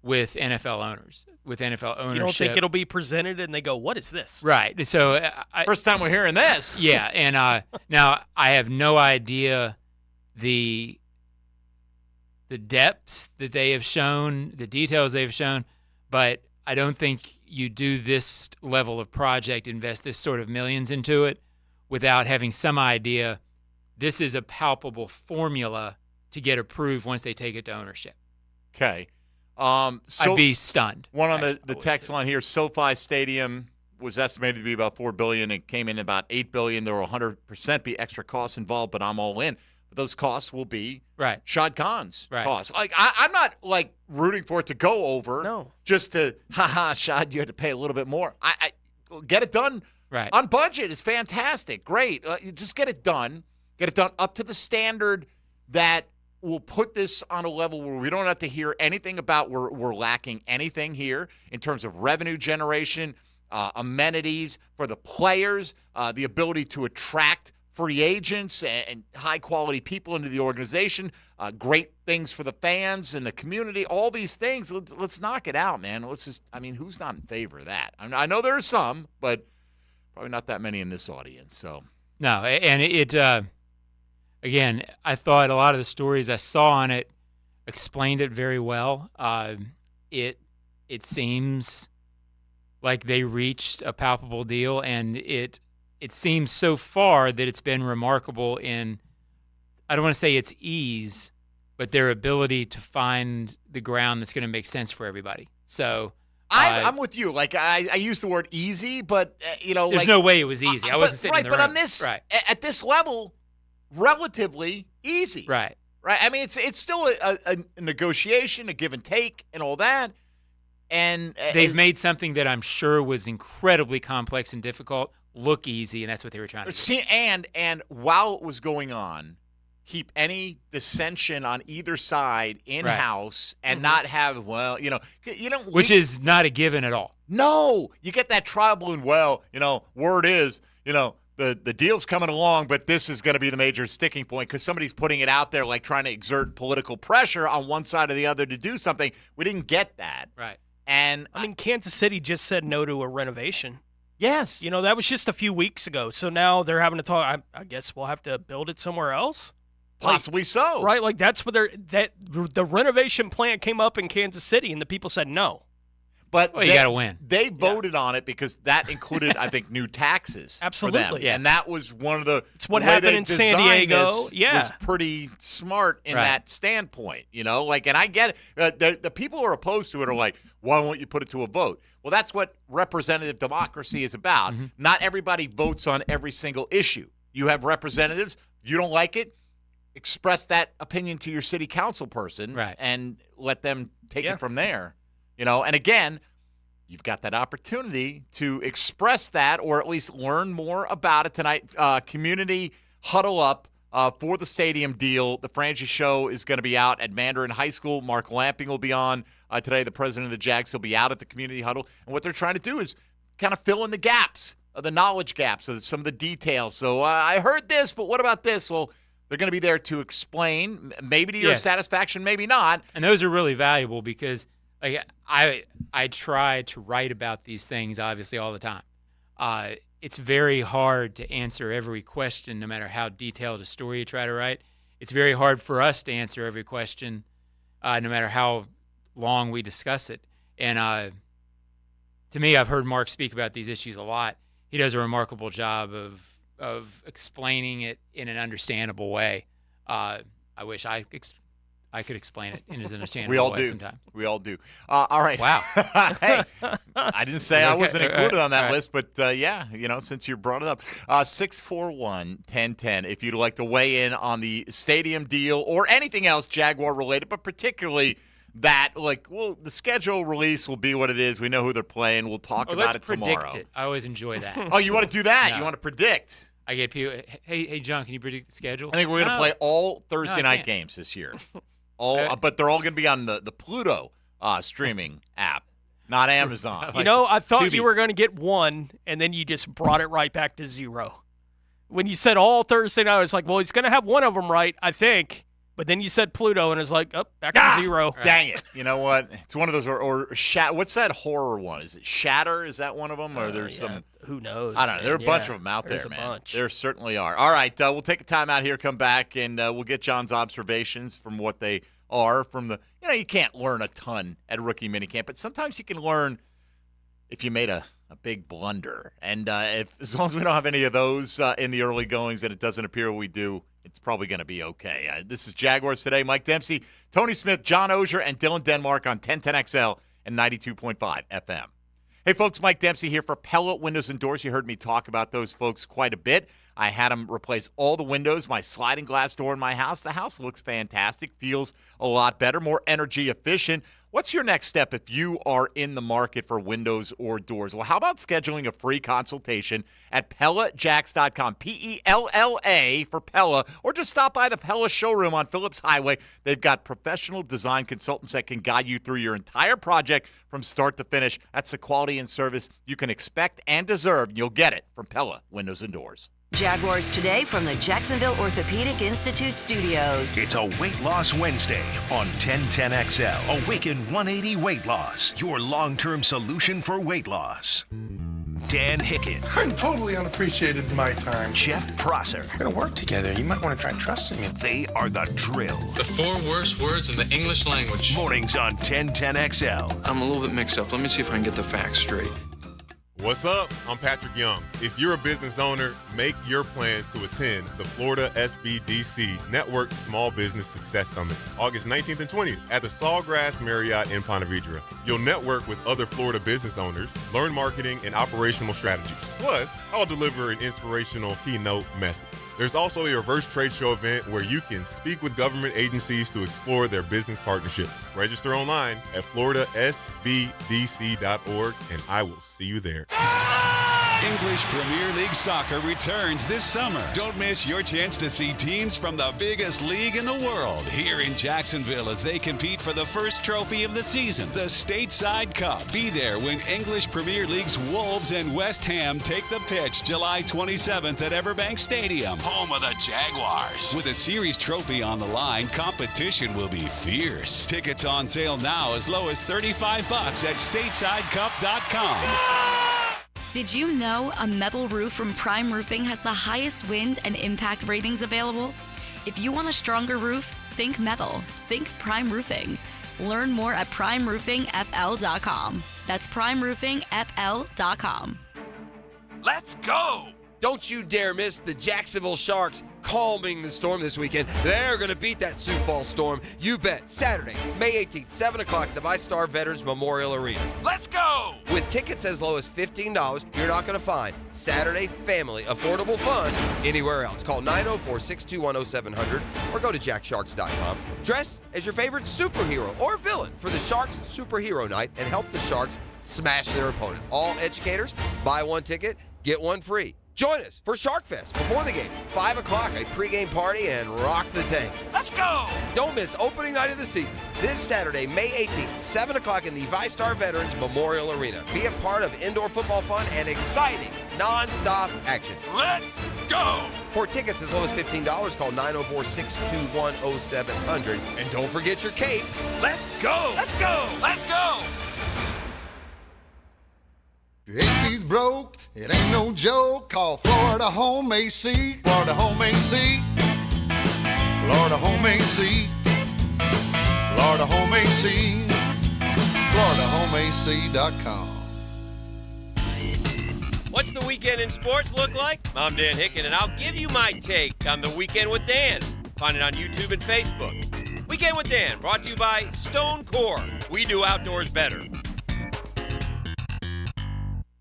with NFL owners, with NFL ownership. You don't think it'll be presented and they go, what is this? Right. So first time we're hearing this. Yeah, and now I have no idea the depths that they have shown, the details they've shown, but I don't think you do this level of project, invest this sort of millions into it without having some idea this is a palpable formula to get approved once they take it to ownership. Okay. I'd be stunned. One on the text line here, SoFi Stadium was estimated to be about $4 billion. It came in about $8 billion. There will 100% be extra costs involved, but I'm all in. But those costs will be Shad Khan's costs. Like I'm not like rooting for it to go over. No. Just to Shad, you had to pay a little bit more. I get it done on budget. It's fantastic. Great. You just get it done. Get it done up to the standard that will put this on a level where we don't have to hear anything about we're lacking anything here in terms of revenue generation, amenities for the players, the ability to attract free agents and high-quality people into the organization, great things for the fans and the community, all these things. Let's knock it out, man. Who's not in favor of that? I know there are some, but probably not that many in this audience. So no, and it again, I thought a lot of the stories I saw on it explained it very well. It seems like they reached a palpable deal, and it seems so far that it's been remarkable in, I don't want to say its ease, but their ability to find the ground that's going to make sense for everybody. So I'm with you. Like I use the word easy, but there's no way it was easy. I wasn't sitting in the room. But on this, at this level, relatively easy. Right. I mean, it's still a negotiation, a give and take, and all that. And they've made something that I'm sure was incredibly complex and difficult look easy, and that's what they were trying to do. See, and while it was going on, keep any dissension on either side in-house and not have, which is not a given at all. No, you get that trial balloon. Well, word is, the deal's coming along, but this is going to be the major sticking point because somebody's putting it out there, like trying to exert political pressure on one side or the other to do something. We didn't get that. Right. And Kansas City just said no to a renovation. Yes. That was just a few weeks ago. So now they're having to talk. I guess we'll have to build it somewhere else. Possibly so. Right? Like that's what the renovation plan came up in Kansas City, and the people said no. But you got to win. They voted on it because that included, I think, new taxes. Absolutely. For them. Yeah. And that was one of the. It's what happened in San Diego. Was pretty smart in that standpoint. And I get it. The people who are opposed to it are like, why won't you put it to a vote? Well, that's what representative democracy is about. Mm-hmm. Not everybody votes on every single issue. You have representatives. You don't like it, express that opinion to your city council person and let them take it from there. And again, you've got that opportunity to express that or at least learn more about it tonight. Community huddle up for the stadium deal. The Frangie Show is going to be out at Mandarin High School. Mark Lamping will be on today. The president of the Jags will be out at the community huddle. And what they're trying to do is kind of fill in the gaps, the knowledge gaps of some of the details. So I heard this, but what about this? Well, they're going to be there to explain, maybe to your satisfaction, maybe not. And those are really valuable because I try to write about these things, obviously, all the time. It's very hard to answer every question, no matter how detailed a story you try to write. It's very hard for us to answer every question, no matter how long we discuss it. And to me, I've heard Mark speak about these issues a lot. He does a remarkable job of explaining it in an understandable way. I wish I could explain it in an understandable way sometime. We all do. All right. Wow. Hey, I didn't say I wasn't included on that list, but since you brought it up, 641-1010. If you'd like to weigh in on the stadium deal or anything else Jaguar related, but particularly that, the schedule release will be what it is. We know who they're playing. We'll talk about it tomorrow. Let's predict it. I always enjoy that. Oh, you want to do that? No. You want to predict? I get people, hey, John, can you predict the schedule? I think we're going to play all Thursday night games this year. But they're all going to be on the Pluto streaming app, not Amazon. I thought you were going to get one, and then you just brought it right back to zero. When you said all Thursday night, I was like, well, he's going to have one of them right, I think. But then you said Pluto, and it's like, back to 0. Dang it. You know what? It's one of those, or what's that horror one? Is it Shatter? Is that one of them? Or there's some. Who knows? I don't know. There are a bunch of them out there, man. There certainly are. All right. We'll take a time out here, come back, and we'll get John's observations from what they are from the, you can't learn a ton at rookie minicamp, but sometimes you can learn if you made a big blunder. And as long as we don't have any of those in the early goings, and it doesn't appear we do, it's probably going to be okay. This is Jaguars Today. Mike Dempsey, Tony Smith, John Ogier, and Dylan Denmark on 1010XL and 92.5 FM. Hey, folks, Mike Dempsey here for Pella Windows and Doors. You heard me talk about those folks quite a bit. I had them replace all the windows, my sliding glass door in my house. The house looks fantastic, feels a lot better, more energy efficient. What's your next step if you are in the market for windows or doors? Well, how about scheduling a free consultation at PellaJax.com, P-E-L-L-A for Pella, or just stop by the Pella showroom on Phillips Highway. They've got professional design consultants that can guide you through your entire project from start to finish. That's the quality and service you can expect and deserve. You'll get it from Pella Windows and Doors. Jaguars Today from the Jacksonville Orthopedic Institute studios. It's a Weight Loss Wednesday on 1010XL. Awaken 180 Weight Loss, your long-term solution for weight loss. Dan Hicken. I'm totally unappreciated in my time. Jeff Prosser. We're going to work together. You might want to try trusting me. They are the drill. The 4 worst words in the English language. Mornings on 1010XL. I'm a little bit mixed up. Let me see if I can get the facts straight. What's up? I'm Patrick Young. If you're a business owner, make your plans to attend the Florida SBDC Network Small Business Success Summit, August 19th and 20th at the Sawgrass Marriott in Ponte Vedra. You'll network with other Florida business owners, learn marketing and operational strategies. Plus, I'll deliver an inspirational keynote message. There's also a reverse trade show event where you can speak with government agencies to explore their business partnerships. Register online at floridasbdc.org, and I will see you there. English Premier League Soccer returns this summer. Don't miss your chance to see teams from the biggest league in the world here in Jacksonville as they compete for the first trophy of the season, the Stateside Cup. Be there when English Premier League's Wolves and West Ham take the pitch July 27th at Everbank Stadium, home of the Jaguars. With a series trophy on the line, competition will be fierce. Tickets on sale now as low as $35 at statesidecup.com. Did you know a metal roof from Prime Roofing has the highest wind and impact ratings available? If you want a stronger roof, think metal. Think Prime Roofing. Learn more at primeroofingfl.com. That's primeroofingfl.com. Let's go! Don't you dare miss the Jacksonville Sharks calming the storm this weekend. They're going to beat that Sioux Falls storm. You bet. Saturday, May 18th, 7 o'clock at the VyStar Veterans Memorial Arena. Let's go! With tickets as low as $15, you're not going to find Saturday family affordable fun anywhere else. Call 904-621-0700 or go to jacksharks.com. Dress as your favorite superhero or villain for the Sharks Superhero Night and help the Sharks smash their opponent. All educators, buy one ticket, get one free. Join us for Shark Fest before the game. 5 o'clock, a pregame party, and rock the tank. Let's go! Don't miss opening night of the season. This Saturday, May 18th, 7 o'clock in the VyStar Veterans Memorial Arena. Be a part of indoor football fun and exciting, non-stop action. Let's go! For tickets as low as $15, call 904-621-0700. And don't forget your cape. Let's go! Let's go! Let's go! Your AC's broke, it ain't no joke. Call Florida Home AC. Florida Home AC. Florida Home AC. Florida Home AC. FloridaHomeAC.com. What's the weekend in sports look like? I'm Dan Hicken, and I'll give you my take on the Weekend with Dan. Find it on YouTube and Facebook. Weekend with Dan, brought to you by Stone Core. We do outdoors better.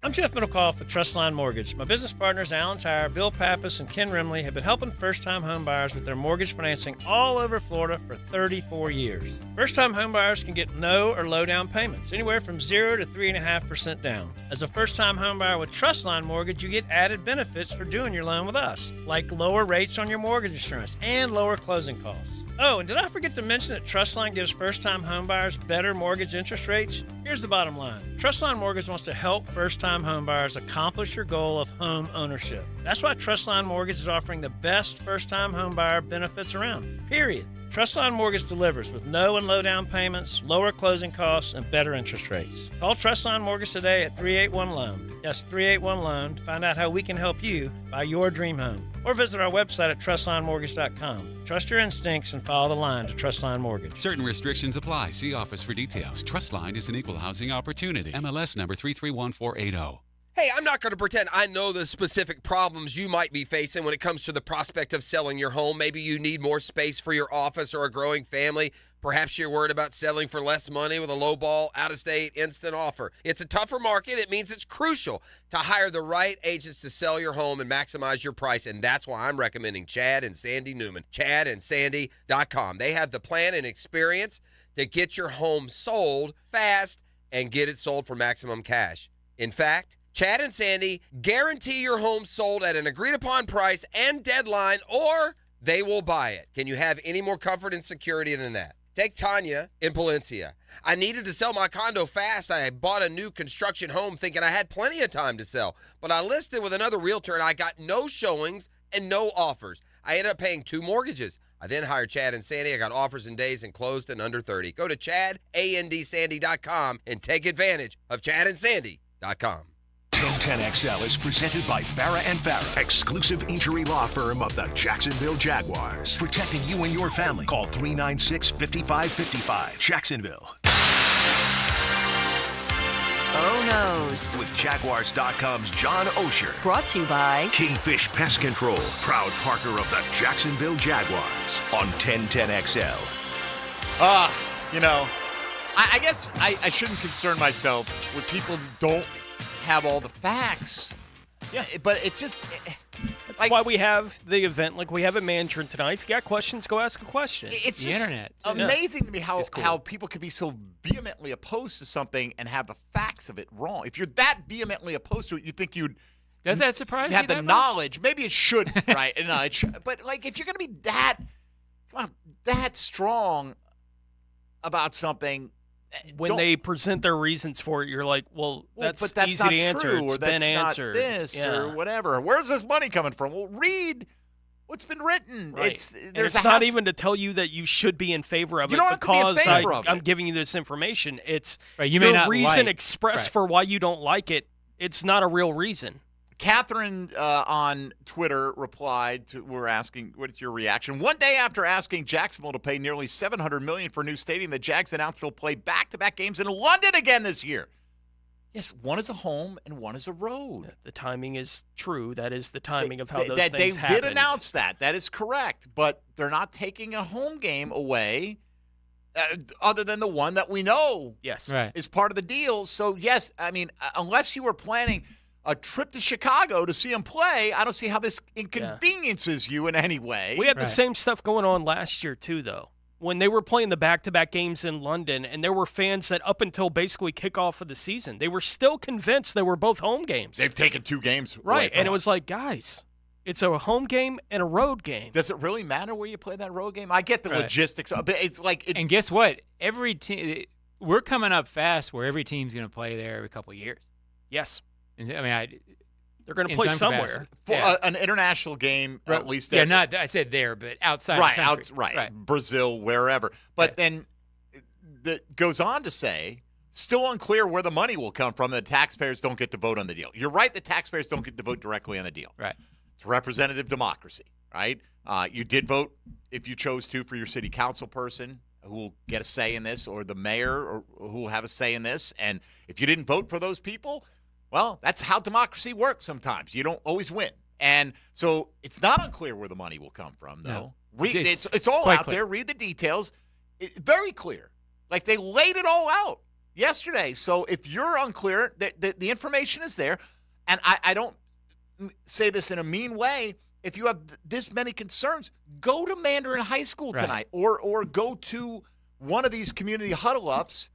I'm Jeff Middlecoff with Trustline Mortgage. My business partners, Alan Tyre, Bill Pappas, and Ken Rimley, have been helping first-time home buyers with their mortgage financing all over Florida for 34 years. First-time home buyers can get no or low down payments, anywhere from 0 to 3.5% down. As a first-time home buyer with Trustline Mortgage, you get added benefits for doing your loan with us, like lower rates on your mortgage insurance and lower closing costs. Oh, and did I forget to mention that Trustline gives first-time homebuyers better mortgage interest rates? Here's the bottom line. Trustline Mortgage wants to help first-time homebuyers accomplish your goal of home ownership. That's why Trustline Mortgage is offering the best first-time homebuyer benefits around, period. Trustline Mortgage delivers with no and low down payments, lower closing costs, and better interest rates. Call Trustline Mortgage today at 381-LOAN. Yes, 381-LOAN to find out how we can help you buy your dream home. Or visit our website at trustlinemortgage.com. Trust your instincts and follow the line to Trustline Mortgage. Certain restrictions apply. See office for details. Trustline is an equal housing opportunity. MLS number 331480. Hey, I'm not going to pretend I know the specific problems you might be facing when it comes to the prospect of selling your home. Maybe you need more space for your office or a growing family. Perhaps you're worried about selling for less money with a low-ball, out-of-state, instant offer. It's a tougher market. It means it's crucial to hire the right agents to sell your home and maximize your price, and that's why I'm recommending Chad and Sandy Newman, chadandsandy.com. They have the plan and experience to get your home sold fast and get it sold for maximum cash. In fact, Chad and Sandy guarantee your home sold at an agreed-upon price and deadline, or they will buy it. Can you have any more comfort and security than that? Take Tanya in Palencia. I needed to sell my condo fast. I bought a new construction home thinking I had plenty of time to sell, but I listed with another realtor, and I got no showings and no offers. I ended up paying 2 mortgages. I then hired Chad and Sandy. I got offers in days and closed in under 30. Go to chadandsandy.com and take advantage of chadandsandy.com. 1010XL is presented by Farah & Farah, exclusive injury law firm of the Jacksonville Jaguars. Protecting you and your family. Call 396-5555. Jacksonville. Oh noes. With Jaguars.com's John Osher. Brought to you by Kingfish Pest Control, proud partner of the Jacksonville Jaguars on 1010XL. I guess I shouldn't concern myself with people who don't have all the facts. Yeah. But it just... That's why we have the event like we have at Mandarin tonight. If you got questions, go ask a question. It's the just internet. amazing to me how people could be so vehemently opposed to something and have the facts of it wrong. If you're that vehemently opposed to it, you think you'd... Does that surprise you have the that knowledge. Maybe it should, right? No, it should. But, like, if you're going to be that strong about something... When they present their reasons for it, you're like, well that's but that's easy not to answer. true, It's or been that's answered. Not this or whatever. Where's this money coming from? Well, read what's been written. Right. It's not even to tell you that you should be in favor of You it don't have to be in because favor of I'm it. giving you this information. It's You may your not reason like- expressed right. for why you don't like it. It's not a real reason. Catherine on Twitter replied to, we're asking, what's your reaction? One day after asking Jacksonville to pay nearly $700 million for a new stadium, the Jags announced they'll play back-to-back games in London again this year. Yes, one is a home and one is a road. The timing is true. That is the timing of how those things They happened. did announce that. That is correct. But they're not taking a home game away other than the one that we know is part of the deal. So, yes, I mean, unless you were planning a trip to Chicago to see him play, I don't see how this inconveniences you in any way. We had the same stuff going on last year, too, though. When they were playing the back-to-back games in London, and there were fans that up until basically kickoff of the season, they were still convinced they were both home games. They've taken 2 games. Right, and it was like, guys, it's a home game and a road game. Does it really matter where you play that road game? I get the logistics, but it's like... And guess what? Every team, we're coming up fast where every team's going to play there every couple of years. Yes. I mean, they're going to play somewhere. For an international game, at least. I said there, but outside the country. Right, Brazil, wherever. But then that goes on to say, still unclear where the money will come from. The taxpayers don't get to vote on the deal. You're right, the taxpayers don't get to vote directly on the deal. Right. It's representative democracy, right? You did vote, if you chose to, for your city council person who will get a say in this, or the mayor or who will have a say in this. And if you didn't vote for those people, well, that's how democracy works sometimes. You don't always win. And so it's not unclear where the money will come from, though. No. It's all out there. Read the details. Very clear. Like, they laid it all out yesterday. So if you're unclear, the information is there. And I don't say this in a mean way. If you have this many concerns, go to Mandarin High School tonight, or go to one of these community huddle-ups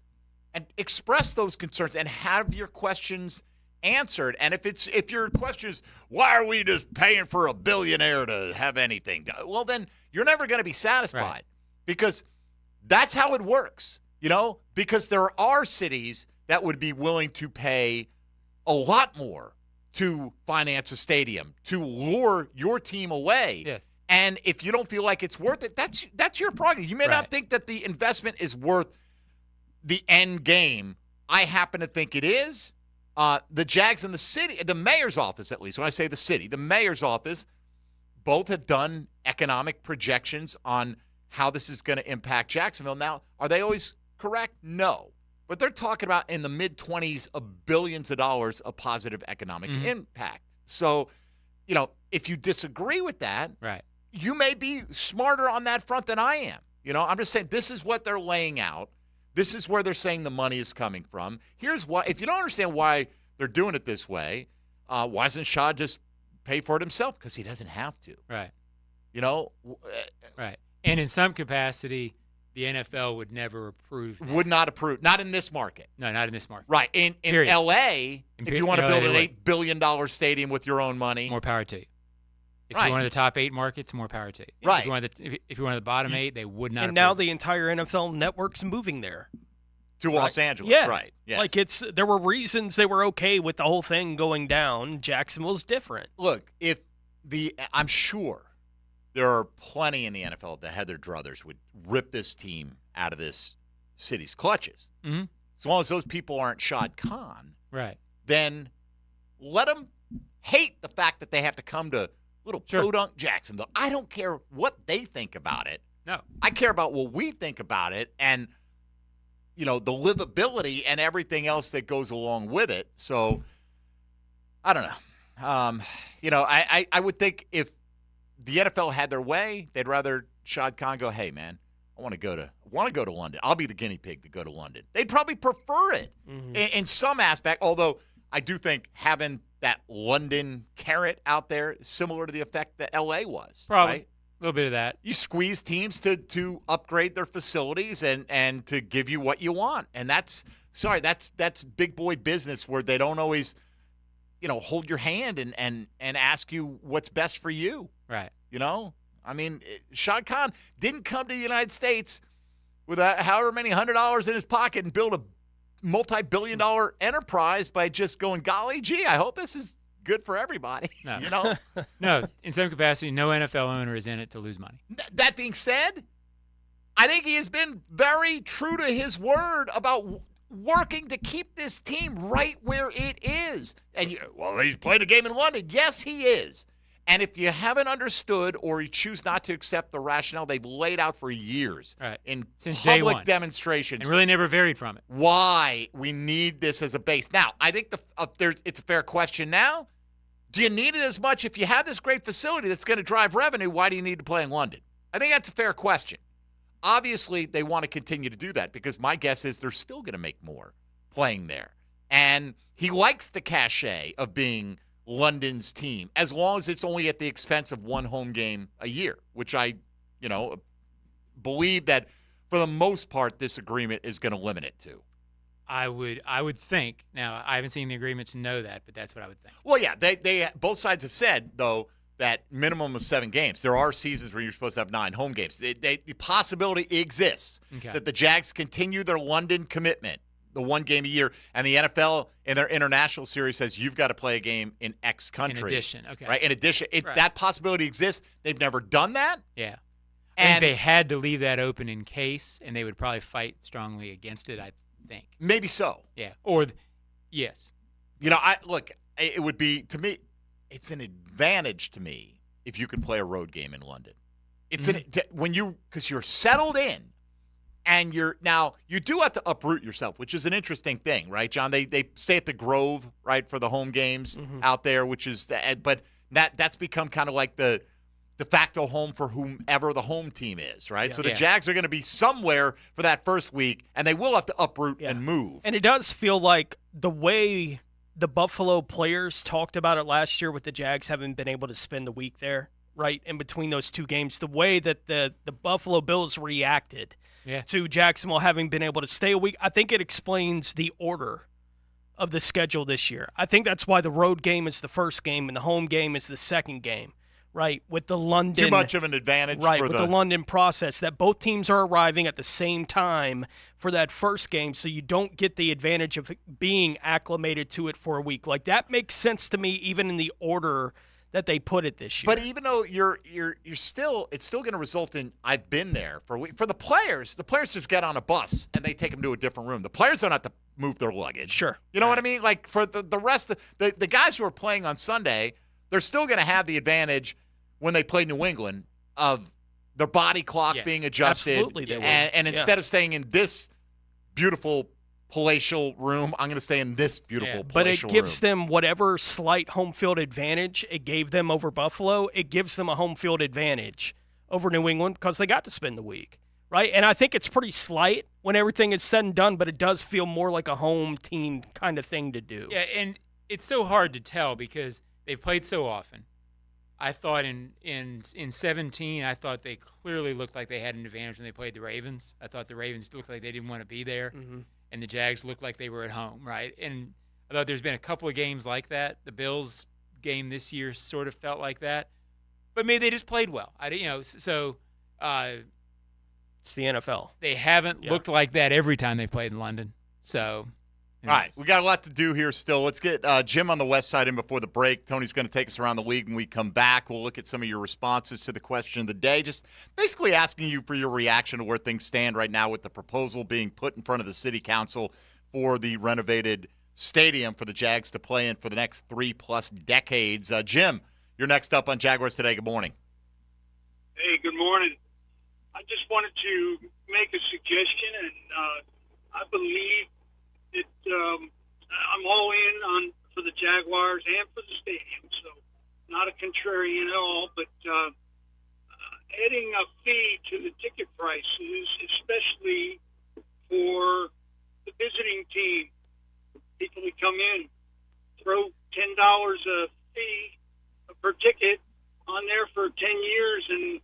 and express those concerns and have your questions answered. And if your question is, why are we just paying for a billionaire to have anything? Well, then you're never going to be satisfied, because that's how it works, because there are cities that would be willing to pay a lot more to finance a stadium, to lure your team away. Yeah. And if you don't feel like it's worth it, that's your prerogative. You may not think that the investment is worth the end game. I happen to think it is. The Jags and the city, the mayor's office at least, when I say the city, the mayor's office, both have done economic projections on how this is going to impact Jacksonville. Now, are they always correct? No. But they're talking about in the mid-20s of billions of dollars of positive economic impact. So, if you disagree with that, you may be smarter on that front than I am. I'm just saying this is what they're laying out. This is where they're saying the money is coming from. Here's why. If you don't understand why they're doing it this way, why doesn't Shaw just pay for it himself? Because he doesn't have to. Right. Right. And in some capacity, the NFL would never approve that. Would not approve. Not in this market. No, not in this market. Right. In L.A., if you want to build an $8 billion stadium with your own money. More power to you. If you're one of the top 8 markets, more power to you. Right. If you're one of the bottom 8, they would not. And now the entire NFL network's moving there. To Los Angeles, yeah. Right. Yes. Like there were reasons they were okay with the whole thing going down. Jacksonville's different. Look, I'm sure there are plenty in the NFL that Heather Druthers would rip this team out of this city's clutches. Mm-hmm. As long as those people aren't Shad Khan, right? Then let them hate the fact that they have to come to little podunk Jacksonville. I don't care what they think about it. No. I care about what we think about it and, the livability and everything else that goes along with it. So, I don't know. I would think if the NFL had their way, they'd rather Shad Khan go, hey, man, I want to go to London. I'll be the guinea pig to go to London. They'd probably prefer it in some aspect, although I do think having that London carrot out there is similar to the effect that L.A. was. Probably. Right? A little bit of that. You squeeze teams to upgrade their facilities and to give you what you want. And that's big boy business where they don't always, hold your hand and ask you what's best for you. Right. I mean, Shad Khan didn't come to the United States with however many $100 in his pocket and build a multi-billion-dollar enterprise by just going, golly gee, I hope this is good for everybody. No. No, in some capacity, no NFL owner is in it to lose money. That being said, I think he has been very true to his word about working to keep this team right where it is. And he's played a game in London. Yes, he is. And if you haven't understood or you choose not to accept the rationale they've laid out for years in Since public day one. demonstrations. And really never varied from it. Why we need this as a base. Now, I think it's a fair question now. Do you need it as much? If you have this great facility that's going to drive revenue, why do you need to play in London? I think that's a fair question. Obviously, they want to continue to do that because my guess is they're still going to make more playing there. And he likes the cachet of being London's team, as long as it's only at the expense of one home game a year, which I, believe that for the most part this agreement is going to limit it to. I would think. Now, I haven't seen the agreement to know that, but that's what I would think. Well, yeah, they both sides have said though that minimum of 7 games. There are seasons where you're supposed to have 9 home games. The possibility exists that the Jags continue their London commitment, the 1 game a year, and the NFL in their international series says you've got to play a game in X country. In addition, okay. Right? In addition, that possibility exists. They've never done that. Yeah. I think they had to leave that open in case, and they would probably fight strongly against it, I think. Maybe so. Yeah. Yes. It would be, to me, it's an advantage to me if you could play a road game in London. It's because you're settled in. And you do have to uproot yourself, which is an interesting thing, right, John? They stay at the Grove, right, for the home games out there, but that's become kind of like the de facto home for whomever the home team is, right? Yeah. So the Jags are going to be somewhere for that first week, and they will have to uproot and move. And it does feel like the way the Buffalo players talked about it last year with the Jags having been able to spend the week there, right, in between those 2 games, the way that the Buffalo Bills reacted to Jacksonville having been able to stay a week, I think it explains the order of the schedule this year. I think that's why the road game is the first game and the home game is the second game, right? With the London. Too much of an advantage. Right, with the London process, that both teams are arriving at the same time for that first game, so you don't get the advantage of being acclimated to it for a week. Like, that makes sense to me even in the order that they put it this year. But even though it's still going to result in, I've been there for the players just get on a bus and they take them to a different room. The players don't have to move their luggage. Sure. You know what I mean? Like for the rest of the guys who are playing on Sunday, they're still going to have the advantage when they play New England of their body clock being adjusted. Absolutely, they will. And instead of staying in this beautiful palatial room, I'm going to stay in this beautiful palatial room. But it gives them whatever slight home field advantage it gave them over Buffalo. It gives them a home field advantage over New England because they got to spend the week, right? And I think it's pretty slight when everything is said and done, but it does feel more like a home team kind of thing to do. Yeah, and it's so hard to tell because they've played so often. I thought in 17, I thought they clearly looked like they had an advantage when they played the Ravens. I thought the Ravens looked like they didn't want to be there. Mm-hmm. And the Jags looked like they were at home, right? And I thought there's been a couple of games like that. The Bills game this year sort of felt like that, but maybe they just played well. It's the NFL. They haven't looked like that every time they played in London. So, all right, we got a lot to do here still. Let's get Jim on the west side in before the break. Tony's going to take us around the league when we come back. We'll look at some of your responses to the question of the day, just basically asking you for your reaction to where things stand right now with the proposal being put in front of the city council for the renovated stadium for the Jags to play in for the next 3+ decades. Jim, you're next up on Jaguars Today. Good morning. Hey, good morning. I just wanted to make a suggestion, and I believe that I'm all in for the Jaguars and for the stadium, so not a contrarian at all, but adding a fee to the ticket prices, especially for the visiting team, people who come in, throw $10 a fee per ticket on there for 10 years, and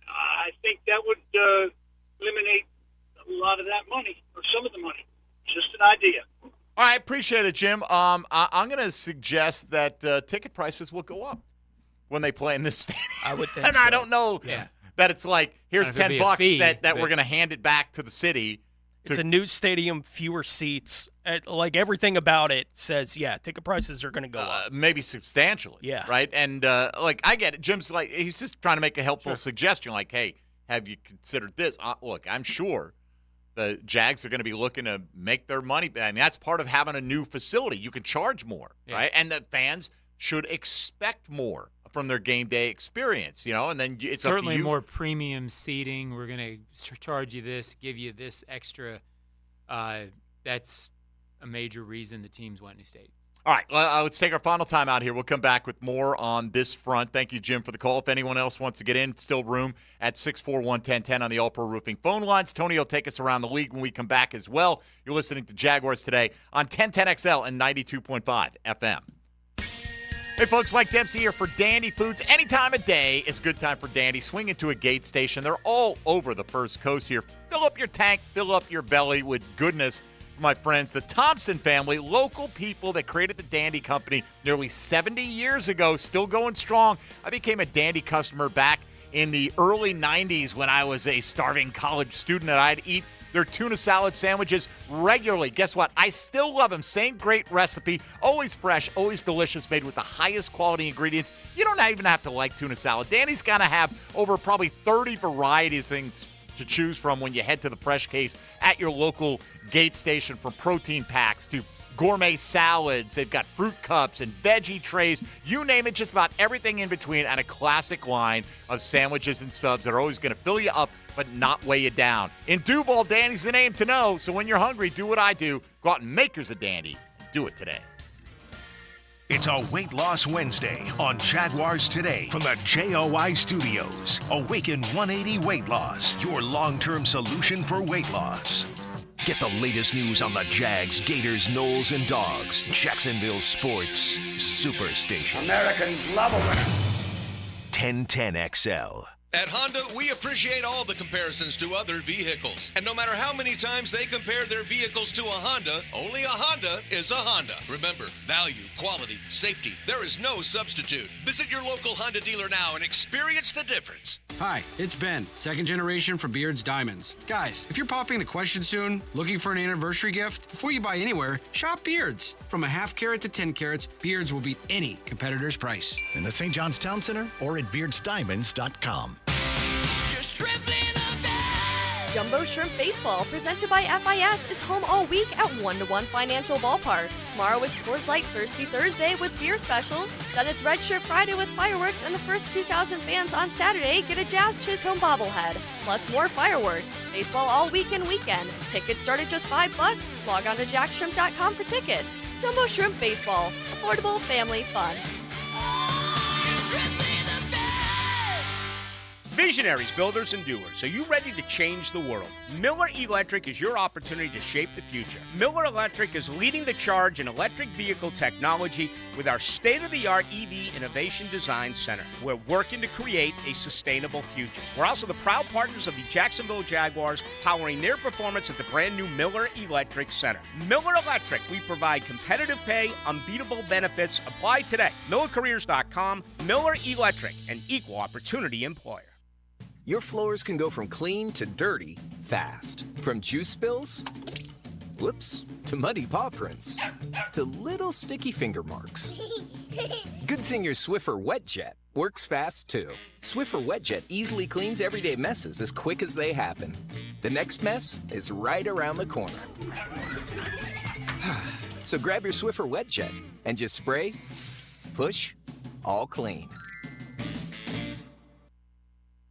I think that would eliminate a lot of that money, or some of the money. Just an idea. All right, appreciate it, Jim. I'm going to suggest that ticket prices will go up when they play in this stadium. I would think and so. I don't know that it's like, here's $10 that we're going to hand it back to the city. It's a new stadium, fewer seats. Like everything about it says, ticket prices are going to go up. Maybe substantially. Yeah. Right? And, I get it. Jim's like, he's just trying to make a helpful suggestion. Like, hey, have you considered this? Look, I'm sure the Jags are going to be looking to make their money. I mean, that's part of having a new facility. You can charge more, right? And the fans should expect more from their game day experience, and then it's certainly up to you. More premium seating. We're going to charge you this, give you this extra. That's a major reason the teams want new stadiums. All right, let's take our final time out here. We'll come back with more on this front. Thank you, Jim, for the call. If anyone else wants to get in, still room at 641-1010 on the All Pro Roofing phone lines. Tony will take us around the league when we come back as well. You're listening to Jaguars Today on 1010XL and 92.5 FM. Hey, folks, Mike Dempsey here for Dandy Foods. Any time of day is a good time for Dandy. Swing into a Gate station. They're all over the First Coast here. Fill up your tank, fill up your belly with goodness. My friends, the Thompson family, local people that created the Dandy Company nearly 70 years ago, still going strong. I became a Dandy customer back in the early 90s when I was a starving college student, and I'd eat their tuna salad sandwiches regularly. Guess what? I still love them. Same great recipe, always fresh, always delicious, made with the highest quality ingredients. You don't even have to like tuna salad. Dandy's going to have over probably 30 varieties things to choose from when you head to the fresh case at your local Gate station, from protein packs to gourmet salads. They've got fruit cups and veggie trays. You name it, just about everything in between, and a classic line of sandwiches and subs that are always going to fill you up but not weigh you down. In Duval, Dandy's the name to know. So when you're hungry, do what I do. Go out and make yours a Dandy. Do it today. It's a Weight Loss Wednesday on Jaguars Today from the JOI Studios. Awaken 180 Weight Loss, your long-term solution for weight loss. Get the latest news on the Jags, Gators, Knowles, and Dogs. Jacksonville Sports Superstation. Americans love a winner. 1010XL. At Honda, we appreciate all the comparisons to other vehicles. And no matter how many times they compare their vehicles to a Honda, only a Honda is a Honda. Remember, value, quality, safety, there is no substitute. Visit your local Honda dealer now and experience the difference. Hi, it's Ben, second generation from Beard's Diamonds. Guys, if you're popping the question soon, looking for an anniversary gift, before you buy anywhere, shop Beard's. From a half carat to 10 carats, Beard's will beat any competitor's price. In the St. John's Town Center or at beardsdiamonds.com. Jumbo Shrimp Baseball, presented by FIS, is home all week at 1-to-1 Financial Ballpark. Tomorrow is Coors Light Thirsty Thursday with beer specials. Then it's Red Shirt Friday with fireworks, and the first 2,000 fans on Saturday get a Jazz Chisholm bobblehead. Plus more fireworks. Baseball all week and weekend. Tickets start at just $5. Log on to jackshrimp.com for tickets. Jumbo Shrimp Baseball. Affordable family fun. Visionaries, builders, and doers. Are you ready to change the world? Miller Electric is your opportunity to shape the future. Miller Electric is leading the charge in electric vehicle technology with our state-of-the-art EV Innovation Design Center. We're working to create a sustainable future. We're also the proud partners of the Jacksonville Jaguars, powering their performance at the brand new Miller Electric Center. Miller Electric, we provide competitive pay, unbeatable benefits. Apply today. MillerCareers.com. Miller Electric, an equal opportunity employer. Your floors can go from clean to dirty fast. From juice spills, whoops, to muddy paw prints, to little sticky finger marks. Good thing your Swiffer WetJet works fast too. Swiffer WetJet easily cleans everyday messes as quick as they happen. The next mess is right around the corner. So grab your Swiffer WetJet and just spray, push, all clean.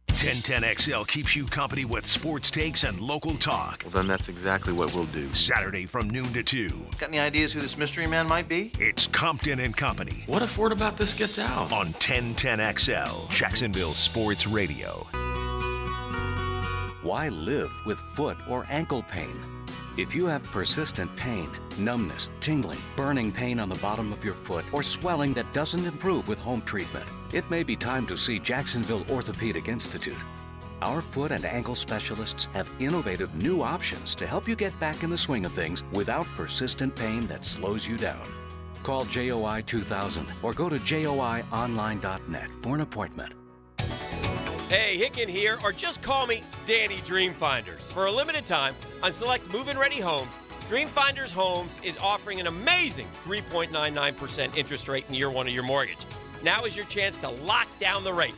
1010XL keeps you company with sports takes and local talk. Well, then that's exactly what we'll do. Saturday from noon to 2. Got any ideas who this mystery man might be? It's Compton and Company. What if word about this gets out? On 1010XL, Jacksonville Sports Radio. Why live with foot or ankle pain? If you have persistent pain, numbness, tingling, burning pain on the bottom of your foot, or swelling that doesn't improve with home treatment, it may be time to see Jacksonville Orthopedic Institute. Our foot and ankle specialists have innovative new options to help you get back in the swing of things without persistent pain that slows you down. Call JOI 2000 or go to joionline.net for an appointment. Hey, Hicken here, or just call me Danny Dreamfinders. For a limited time, on select move-in ready homes, Dreamfinders Homes is offering an amazing 3.99% interest rate in year one of your mortgage. Now is your chance to lock down the rate.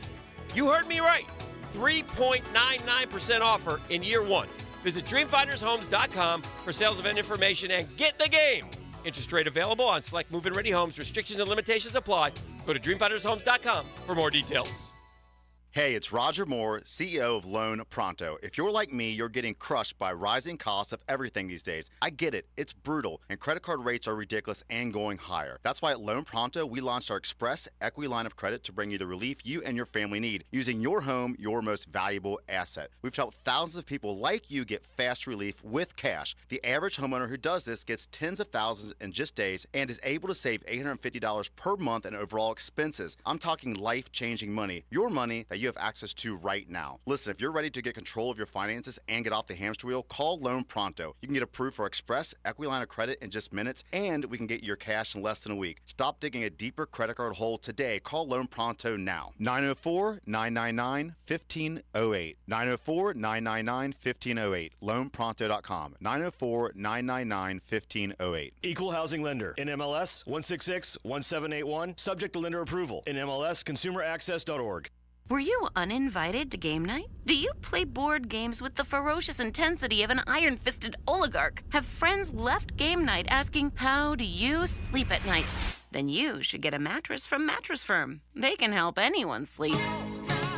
You heard me right. 3.99% offer in year one. Visit dreamfindershomes.com for sales event information and get in the game. Interest rate available on select move-in ready homes. Restrictions and limitations apply. Go to dreamfindershomes.com for more details. Hey, it's Roger Moore, CEO of Loan Pronto. If you're like me, you're getting crushed by rising costs of everything these days. I get it. It's brutal, and credit card rates are ridiculous and going higher. That's why at Loan Pronto, we launched our Express Equity Line of Credit to bring you the relief you and your family need, using your home, your most valuable asset. We've helped thousands of people like you get fast relief with cash. The average homeowner who does this gets tens of thousands in just days and is able to save $850 per month in overall expenses. I'm talking life-changing money. Your money that you have access to right now. Listen, if you're ready to get control of your finances and get off the hamster wheel, call Loan Pronto. You can get approved for Express Equity Line of Credit in just minutes, and we can get your cash in less than a week. Stop digging a deeper credit card hole today. Call Loan Pronto now. 904-999-1508. 904-999-1508. LoanPronto.com. 904-999-1508. Equal housing lender. NMLS 166-1781. Subject to lender approval. NMLS consumeraccess.org. Were you uninvited to game night? Do you play board games with the ferocious intensity of an iron-fisted oligarch? Have friends left game night asking, how do you sleep at night? Then you should get a mattress from Mattress Firm. They can help anyone sleep.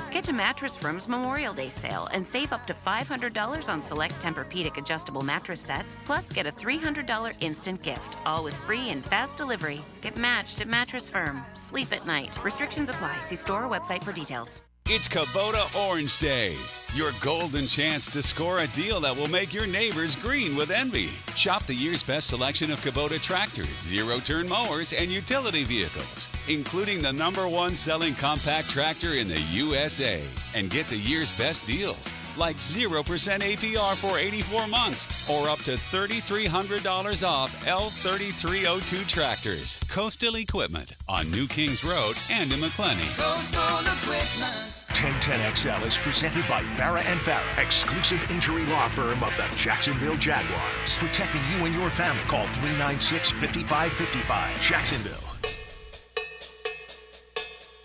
Get to Mattress Firm's Memorial Day sale and save up to $500 on select Tempur-Pedic adjustable mattress sets, plus get a $300 instant gift, all with free and fast delivery. Get matched at Mattress Firm. Sleep at night. Restrictions apply. See store or website for details. It's Kubota Orange Days, your golden chance to score a deal that will make your neighbors green with envy. Shop the year's best selection of Kubota tractors, zero-turn mowers, and utility vehicles, including the #1 selling compact tractor in the USA. And get the year's best deals, like 0% APR for 84 months or up to $3,300 off L3302 tractors. Coastal Equipment on New Kings Road and in McClenny. Coastal Equipment. 1010XL is presented by Farah and Farah, exclusive injury law firm of the Jacksonville Jaguars. Protecting you and your family. Call 396-5555. Jacksonville.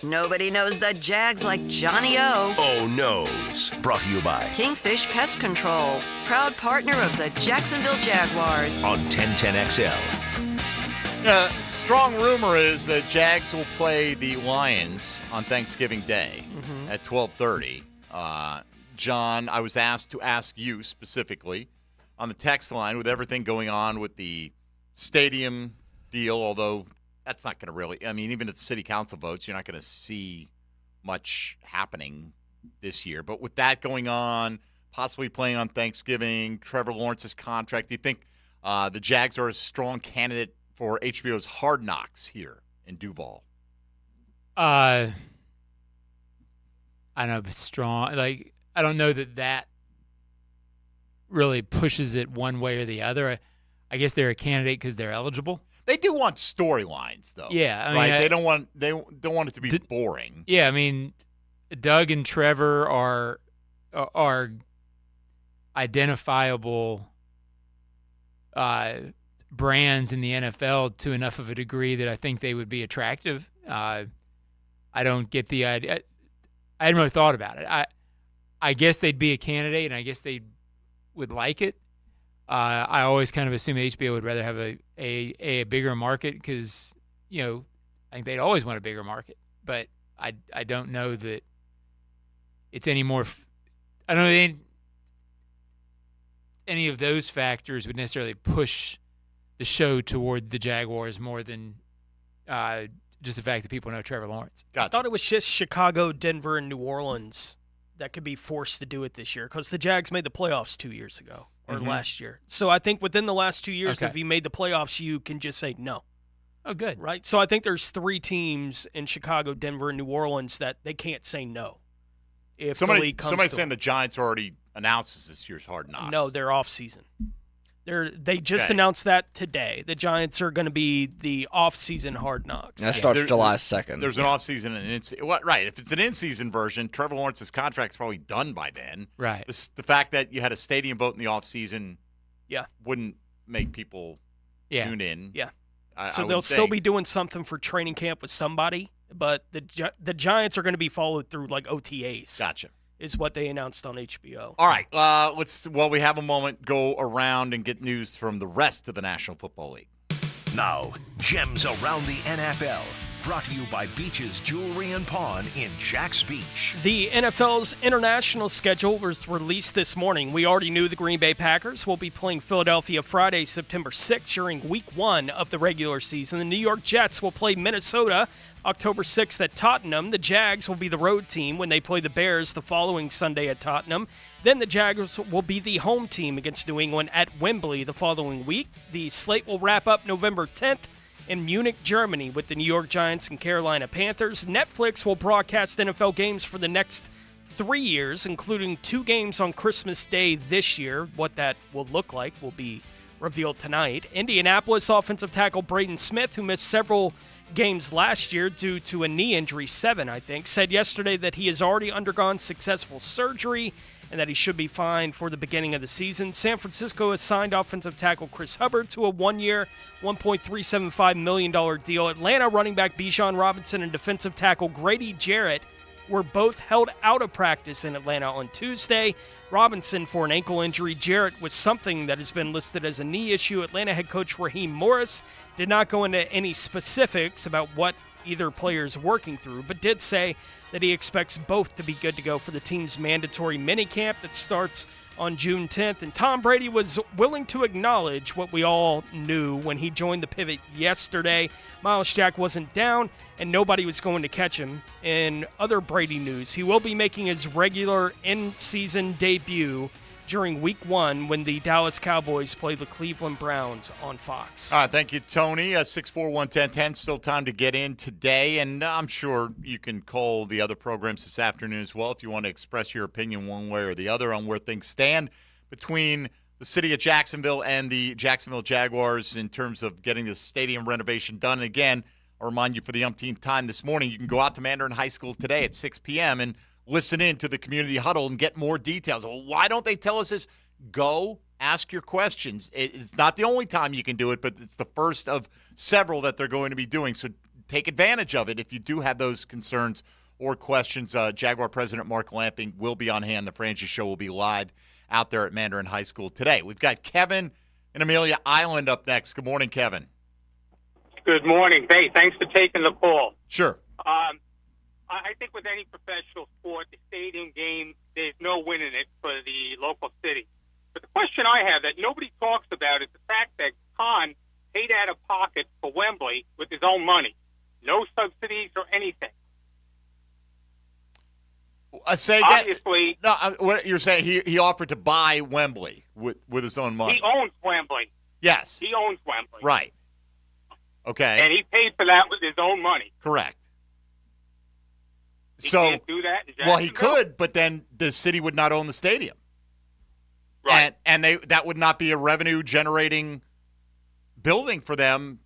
Nobody knows the Jags like Johnny O. Oh No's. Brought to you by Kingfish Pest Control, proud partner of the Jacksonville Jaguars. On 1010XL. Strong rumor is that Jags will play the Lions on Thanksgiving Day at 12:30. John, I was asked to ask you specifically on the text line with everything going on with the stadium deal, although that's not going to really – I mean, even if the city council votes, you're not going to see much happening this year. But with that going on, possibly playing on Thanksgiving, Trevor Lawrence's contract, do you think the Jags are a strong candidate for HBO's Hard Knocks here in Duval? I don't know, strong. Like, I don't know that really pushes it one way or the other. I guess they're a candidate because they're eligible. They do want storylines, though. Yeah, I mean, right. They don't want it to be boring. Yeah, I mean, Doug and Trevor are identifiable brands in the NFL to enough of a degree that I think they would be attractive. I don't get the idea. I hadn't really thought about it. I guess they'd be a candidate, and I guess they would like it. I always kind of assume HBO would rather have a bigger market because, you know, I think they'd always want a bigger market. But I don't know that it's any more I don't know that any of those factors would necessarily push the show toward the Jaguars more than just the fact that people know Trevor Lawrence. I thought it was just Chicago, Denver, and New Orleans that could be forced to do it this year because the Jags made the playoffs 2 years ago or last year. So I think within the last 2 years, if you made the playoffs, you can just say no. Oh, good. Right? So I think there's 3 teams in Chicago, Denver, and New Orleans that they can't say no. If somebody's saying the Giants already announced this year's Hard Knocks. No, they're off season. They just announced that today. The Giants are going to be the off-season Hard Knocks. That starts July 2nd. There's an off-season and right. If it's an in-season version, Trevor Lawrence's contract's probably done by then. Right. The fact that you had a stadium vote in the off-season, wouldn't make people tune in. Yeah. So they'll still be doing something for training camp with somebody, but the Giants are going to be followed through like OTAs. Gotcha. Is what they announced on HBO. All right, while we have a moment, go around and get news from the rest of the National Football League. Now, gems around the NFL. Brought to you by Beach's Jewelry and Pawn in Jax Beach. The NFL's international schedule was released this morning. We already knew the Green Bay Packers will be playing Philadelphia Friday, September 6th during Week 1 of the regular season. The New York Jets will play Minnesota October 6th at Tottenham. The Jags will be the road team when they play the Bears the following Sunday at Tottenham. Then the Jaguars will be the home team against New England at Wembley the following week. The slate will wrap up November 10th in Munich, Germany with the New York Giants and Carolina Panthers. Netflix will broadcast NFL games for the next 3 years, including 2 games on Christmas Day this year. What that will look like will be revealed tonight. Indianapolis offensive tackle Braden Smith, who missed several games last year due to a knee injury, 7 I think, said yesterday that he has already undergone successful surgery and that he should be fine for the beginning of the season. San Francisco has signed offensive tackle Chris Hubbard to a 1-year, $1.375 million deal. Atlanta running back Bijan Robinson and defensive tackle Grady Jarrett were both held out of practice in Atlanta on Tuesday. Robinson for an ankle injury, Jarrett with something that has been listed as a knee issue. Atlanta head coach Raheem Morris did not go into any specifics about what either player is working through, but did say that he expects both to be good to go for the team's mandatory minicamp that starts on June 10th. And Tom Brady was willing to acknowledge what we all knew when he joined the pivot yesterday. Miles Jack wasn't down, and nobody was going to catch him. In other Brady news, he will be making his regular in-season debut during Week 1 when the Dallas Cowboys play the Cleveland Browns on Fox. All right, thank you, Tony. 641-1010, still time to get in today, and I'm sure you can call the other programs this afternoon as well if you want to express your opinion one way or the other on where things stand between the city of Jacksonville and the Jacksonville Jaguars in terms of getting the stadium renovation done. And again, I'll remind you for the umpteenth time this morning, you can go out to Mandarin High School today at 6 p.m. and listen in to the community huddle and get more details. Well, why don't they tell us this? Go ask your questions. It's not the only time you can do it, but it's the first of several that they're going to be doing. So take advantage of it if you do have those concerns or questions. Jaguar President Mark Lamping will be on hand. The Frangie Show will be live out there at Mandarin High School today. We've got Kevin in Amelia Island up next. Good morning, Kevin. Good morning. Hey, thanks for taking the call. Sure. I think with any professional sport, the stadium game, there's no winning it for the local city. But the question I have that nobody talks about is the fact that Khan paid out of pocket for Wembley with his own money. No subsidies or anything. Say again. Obviously, no, what you're saying, he offered to buy Wembley with his own money. he owns Wembley. Yes. He owns Wembley. Right. Okay. And he paid for that with his own money. Correct. He can't do that in well, he Jacksonville? could, but then the city would not own the stadium. Right. And that would not be a revenue-generating building for them.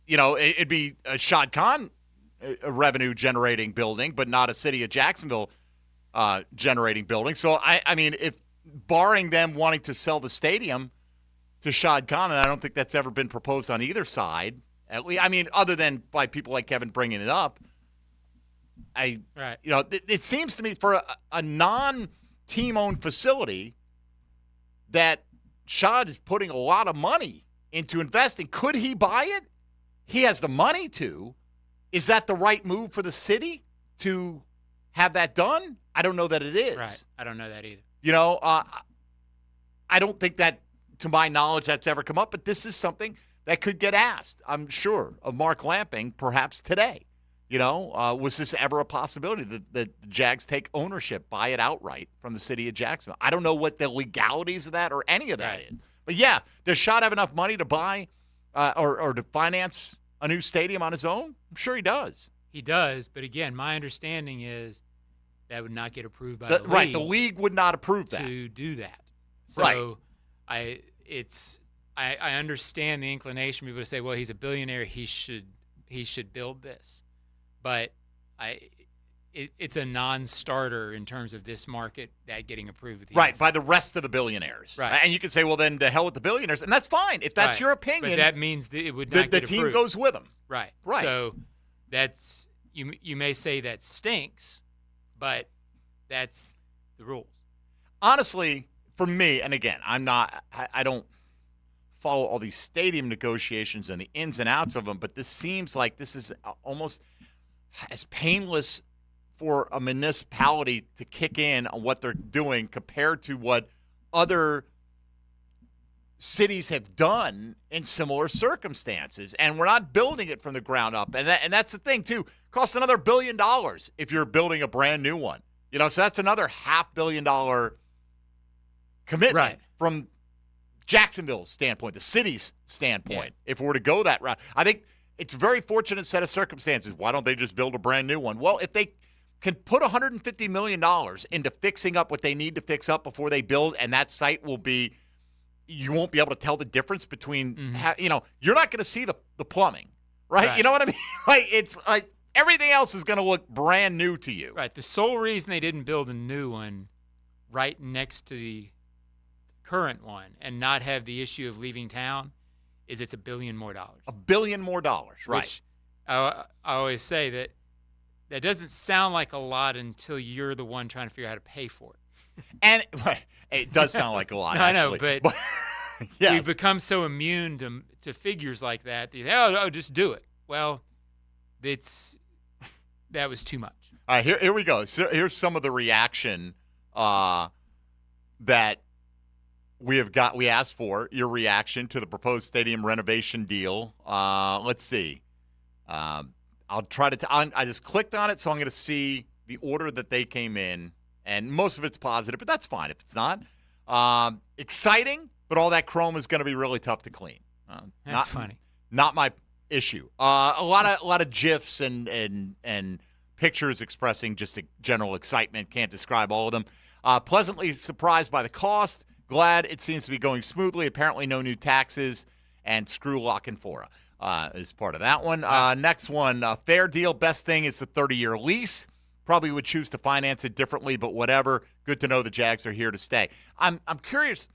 You know, it'd be a Shad Khan a revenue-generating building, but not a city of Jacksonville generating building. So, I mean, if barring them wanting to sell the stadium to Shad Khan, and I don't think that's ever been proposed on either side, at least, I mean, other than by people like Kevin bringing it up, you know, it seems to me for a non-team-owned facility that Shad is putting a lot of money into investing. Could he buy it? He has the money to. Is that the right move for the city to have that done? I don't know that it is. Right. I don't know that either. You know, I don't think that, to my knowledge, that's ever come up, but this is something that could get asked, I'm sure, of Mark Lamping perhaps today. You know, was this ever a possibility that the Jags take ownership, buy it outright from the city of Jacksonville? I don't know what the legalities of that or any of that is. But, yeah, does Shad have enough money to buy or to finance a new stadium on his own? I'm sure he does. He does, but, again, my understanding is that would not get approved by the league. Right, the league would not approve that. To do that. So I understand the inclination for people to say, well, he's a billionaire, he should build this. But it's a non-starter in terms of this market that getting approved with right, by the rest of the billionaires. Right. And you can say, well, then to hell with the billionaires. And that's fine. If that's your opinion. But that means that it would not the get team approved. goes with them. Right. Right. So that's you may say that stinks, but that's the rules. Honestly, for me, and again, I don't follow all these stadium negotiations and the ins and outs of them, but this seems like this is almost as painless for a municipality to kick in on what they're doing compared to what other cities have done in similar circumstances. And we're not building it from the ground up. And that's the thing, too. Cost another $1 billion if you're building a brand new one. You know, so that's another $500 million commitment from Jacksonville's standpoint, the city's standpoint, if we were to go that route. I think it's a very fortunate set of circumstances. Why don't they just build a brand new one? Well, if they can put $150 million into fixing up what they need to fix up before they build, and that site will be, you won't be able to tell the difference between, you know, you're not going to see the plumbing, right? You know what I mean? Like, it's like everything else is going to look brand new to you. Right. The sole reason they didn't build a new one right next to the current one and not have the issue of leaving town is it's $1 billion more. $1 billion more, right. Which I always say that doesn't sound like a lot until you're the one trying to figure out how to pay for it. And it does sound like a lot, actually. I know, but yes. We've become so immune to figures like that. Oh, just do it. Well, that was too much. All right, here we go. So here's some of the reaction that we asked for, your reaction to the proposed stadium renovation deal. Let's see. I'll try to I just clicked on it, so I'm going to see the order that they came in, and most of it's positive, but that's fine if it's not. Exciting, but all that chrome is going to be really tough to clean. That's funny. Not my issue. A lot of GIFs and pictures expressing just a general excitement. Can't describe all of them. Pleasantly surprised by the cost. Glad it seems to be going smoothly. Apparently no new taxes, and screw Lock and Fora is part of that one. Next one, fair deal. Best thing is the 30-year lease. Probably would choose to finance it differently, but whatever. Good to know the Jags are here to stay. I'm curious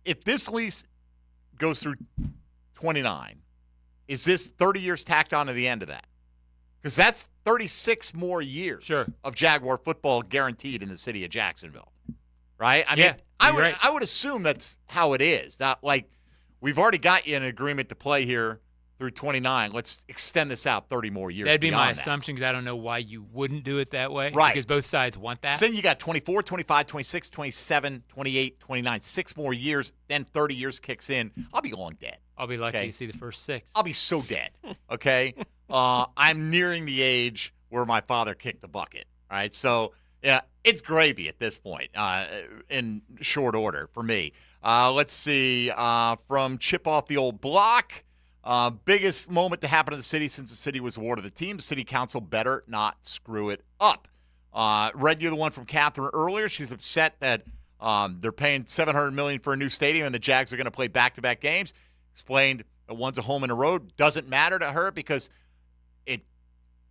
if this lease goes through 29. Is this 30 years tacked on to the end of that? Because that's 36 more years of Jaguar football guaranteed in the city of Jacksonville, right? I mean, I would assume that's how it is. Not like we've already got you an agreement to play here through 29. Let's extend this out 30 more years. That'd be my assumption, because I don't know why you wouldn't do it that way. Right. Because both sides want that. So then you got 24, 25, 26, 27, 28, 29, 6 more years, then 30 years kicks in. I'll be long dead. I'll be lucky to see the first 6. I'll be so dead, okay? I'm nearing the age where my father kicked the bucket, right? So, yeah, it's gravy at this point in short order for me. Let's see. From Chip Off the Old Block, biggest moment to happen in the city since the city was awarded the team. The city council better not screw it up. Read you the one from Catherine earlier. She's upset that they're paying $700 million for a new stadium and the Jags are going to play back-to-back games. Explained that one's a home and a road. Doesn't matter to her because it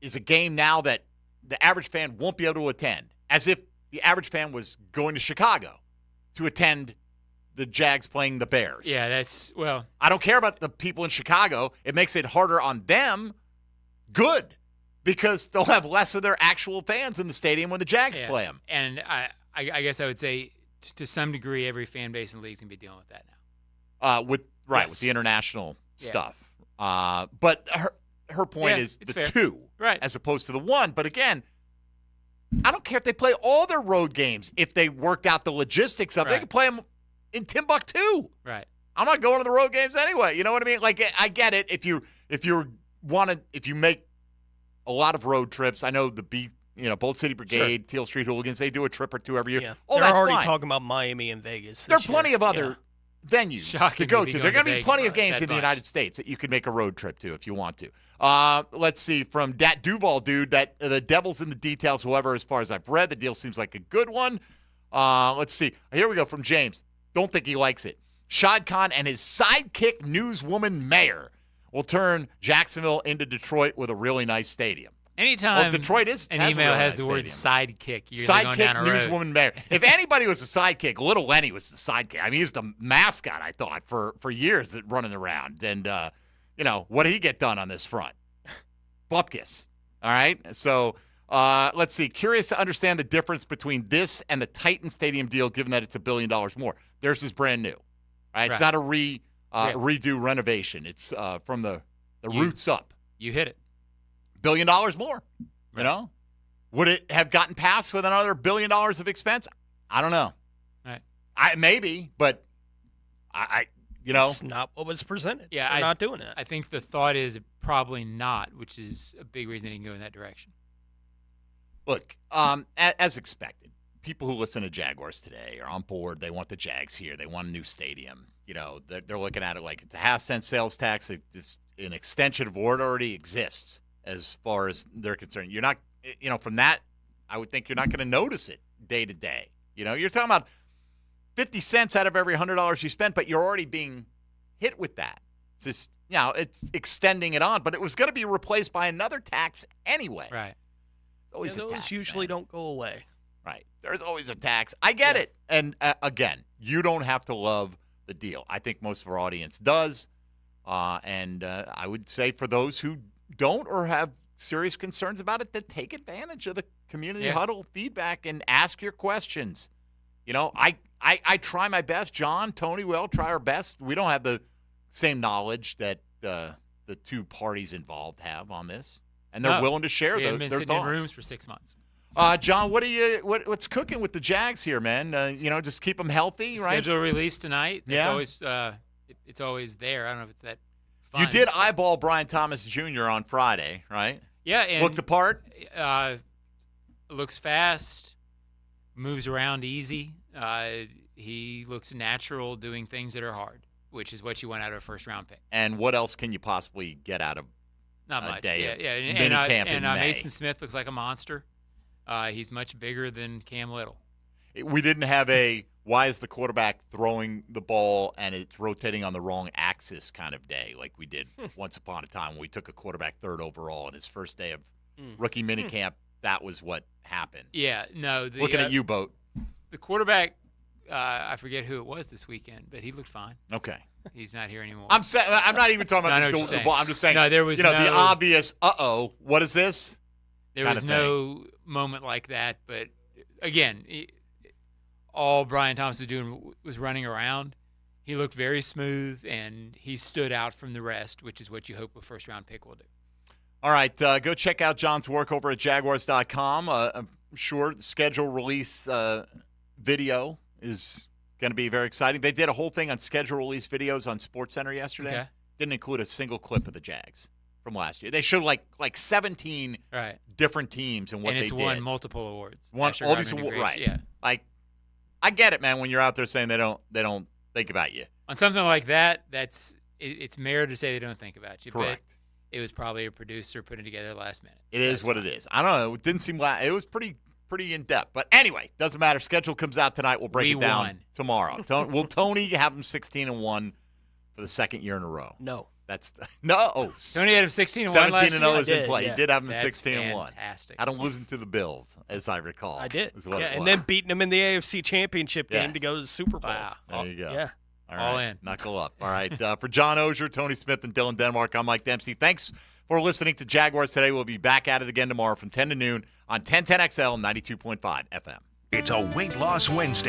is a game now that the average fan won't be able to attend, as if the average fan was going to Chicago to attend the Jags playing the Bears. Yeah, I don't care about the people in Chicago. It makes it harder on them. Good, because they'll have less of their actual fans in the stadium when the Jags play them. And I guess I would say to some degree every fan base in the league is going to be dealing with that now. With the international stuff. But her point is the fair. 2 as opposed to the 1. But again, I don't care if they play all their road games. If they worked out the logistics of it, they can play them in Timbuktu. Right. I'm not going to the road games anyway. You know what I mean? Like, I get it. If you make a lot of road trips, I know Bolt City Brigade, Teal Street Hooligans, they do a trip or 2 every year. Yeah. Oh, They're that's already fine. talking about Miami and Vegas. There are plenty of other venues to go to. There are going to be plenty of games that in the bunch. United States that you could make a road trip to if you want to. Let's see, from Dat Duval dude, that the devil's in the details. However, as far as I've read, the deal seems like a good one. Let's see. Here we go from James. Don't think he likes it. Shad Khan and his sidekick newswoman mayor will turn Jacksonville into Detroit with a really nice stadium. Anytime Detroit an email has the word sidekick, you're going down a road. Newswoman mayor. If anybody was a sidekick, Little Lenny was the sidekick. I mean, he was the mascot, I thought, for years running around. And, what did he get done on this front? Bupkis. All right? So, let's see. Curious to understand the difference between this and the Titan Stadium deal, given that it's $1 billion more. Theirs is brand new. Right? It's not a redo renovation. It's from the roots up. You hit it. $1 billion more, you know? Would it have gotten passed with another $1 billion of expense? I don't know. Right. Maybe, but it's not what was presented. Yeah, They're not doing it. I think the thought is probably not, which is a big reason they didn't go in that direction. Look, as expected, people who listen to Jaguars Today are on board. They want the Jags here. They want a new stadium. They're looking at it like it's a half-cent sales tax. It's an extension of what already exists. As far as they're concerned, you're not, from that, I would think you're not going to notice it day to day. You're talking about 50 cents out of every $100 you spend, but you're already being hit with that. It's just, it's extending it on, but it was going to be replaced by another tax anyway. Right. It's always a those tax, usually don't go away. Right. There's always a tax. I get it. And again, you don't have to love the deal. I think most of our audience does. And I would say for those who don't or have serious concerns about it, that take advantage of the community huddle feedback and ask your questions. I try my best. John, Tony, we all try our best. We don't have the same knowledge that the two parties involved have on this, and they're willing to share their been thoughts. sitting in rooms for 6 months. John, what's cooking with the Jags here, man? Just keep them healthy, right? Schedule release tonight. Yeah. It's always there. I don't know if it's that fun. You did eyeball Brian Thomas Jr. on Friday, right? Yeah. And, looked the part? Looks fast, moves around easy. He looks natural doing things that are hard, which is what you want out of a first-round pick. And what else can you possibly get out of Not much. day of minicamp in May? Mason Smith looks like a monster. He's much bigger than Cam Little. We didn't have why is the quarterback throwing the ball and it's rotating on the wrong axis kind of day like we did once upon a time when we took a quarterback third overall in his first day of rookie minicamp. That was what happened. Yeah, no. Looking at you, Boat. The quarterback, I forget who it was this weekend, but he looked fine. Okay. He's not here anymore. I'm not even talking about the ball. I'm just saying, there was the obvious, what is this? There was no moment like that. But, again, all Brian Thomas was doing was running around. He looked very smooth, and he stood out from the rest, which is what you hope a first-round pick will do. All right, go check out John's work over at Jaguars.com. I'm sure the schedule release video is going to be very exciting. They did a whole thing on schedule release videos on SportsCenter yesterday. Okay. Didn't include a single clip of the Jags from last year. They showed like 17 different teams and what they did. And it's won multiple awards. All these awards, right? Yeah. Like, I get it, man. When you're out there saying they don't think about you on something like that, it's merited to say they don't think about you. Correct. But it was probably a producer putting it together last minute. It is what it is. I don't know. It didn't seem like it was pretty in depth. But anyway, doesn't matter. Schedule comes out tonight. We'll break it down tomorrow. Will Tony have him 16-1 for the second year in a row? No. No. Tony had him 16-1 last year. 17-0 is in play. Yeah. He did have him That's 16-1. Fantastic. Had him losing to the Bills, as I recall. I did. Is what it and was. then beating him in the AFC Championship game to go to the Super Bowl. Wow. There you go. Yeah. All in. Knuckle up. All right. For John Ogier, Tony Smith, and Dylan Denmark, I'm Mike Dempsey. Thanks for listening to Jaguars Today. We'll be back at it again tomorrow from 10 to noon on 1010XL 92.5 FM. It's a Weight Loss Wednesday.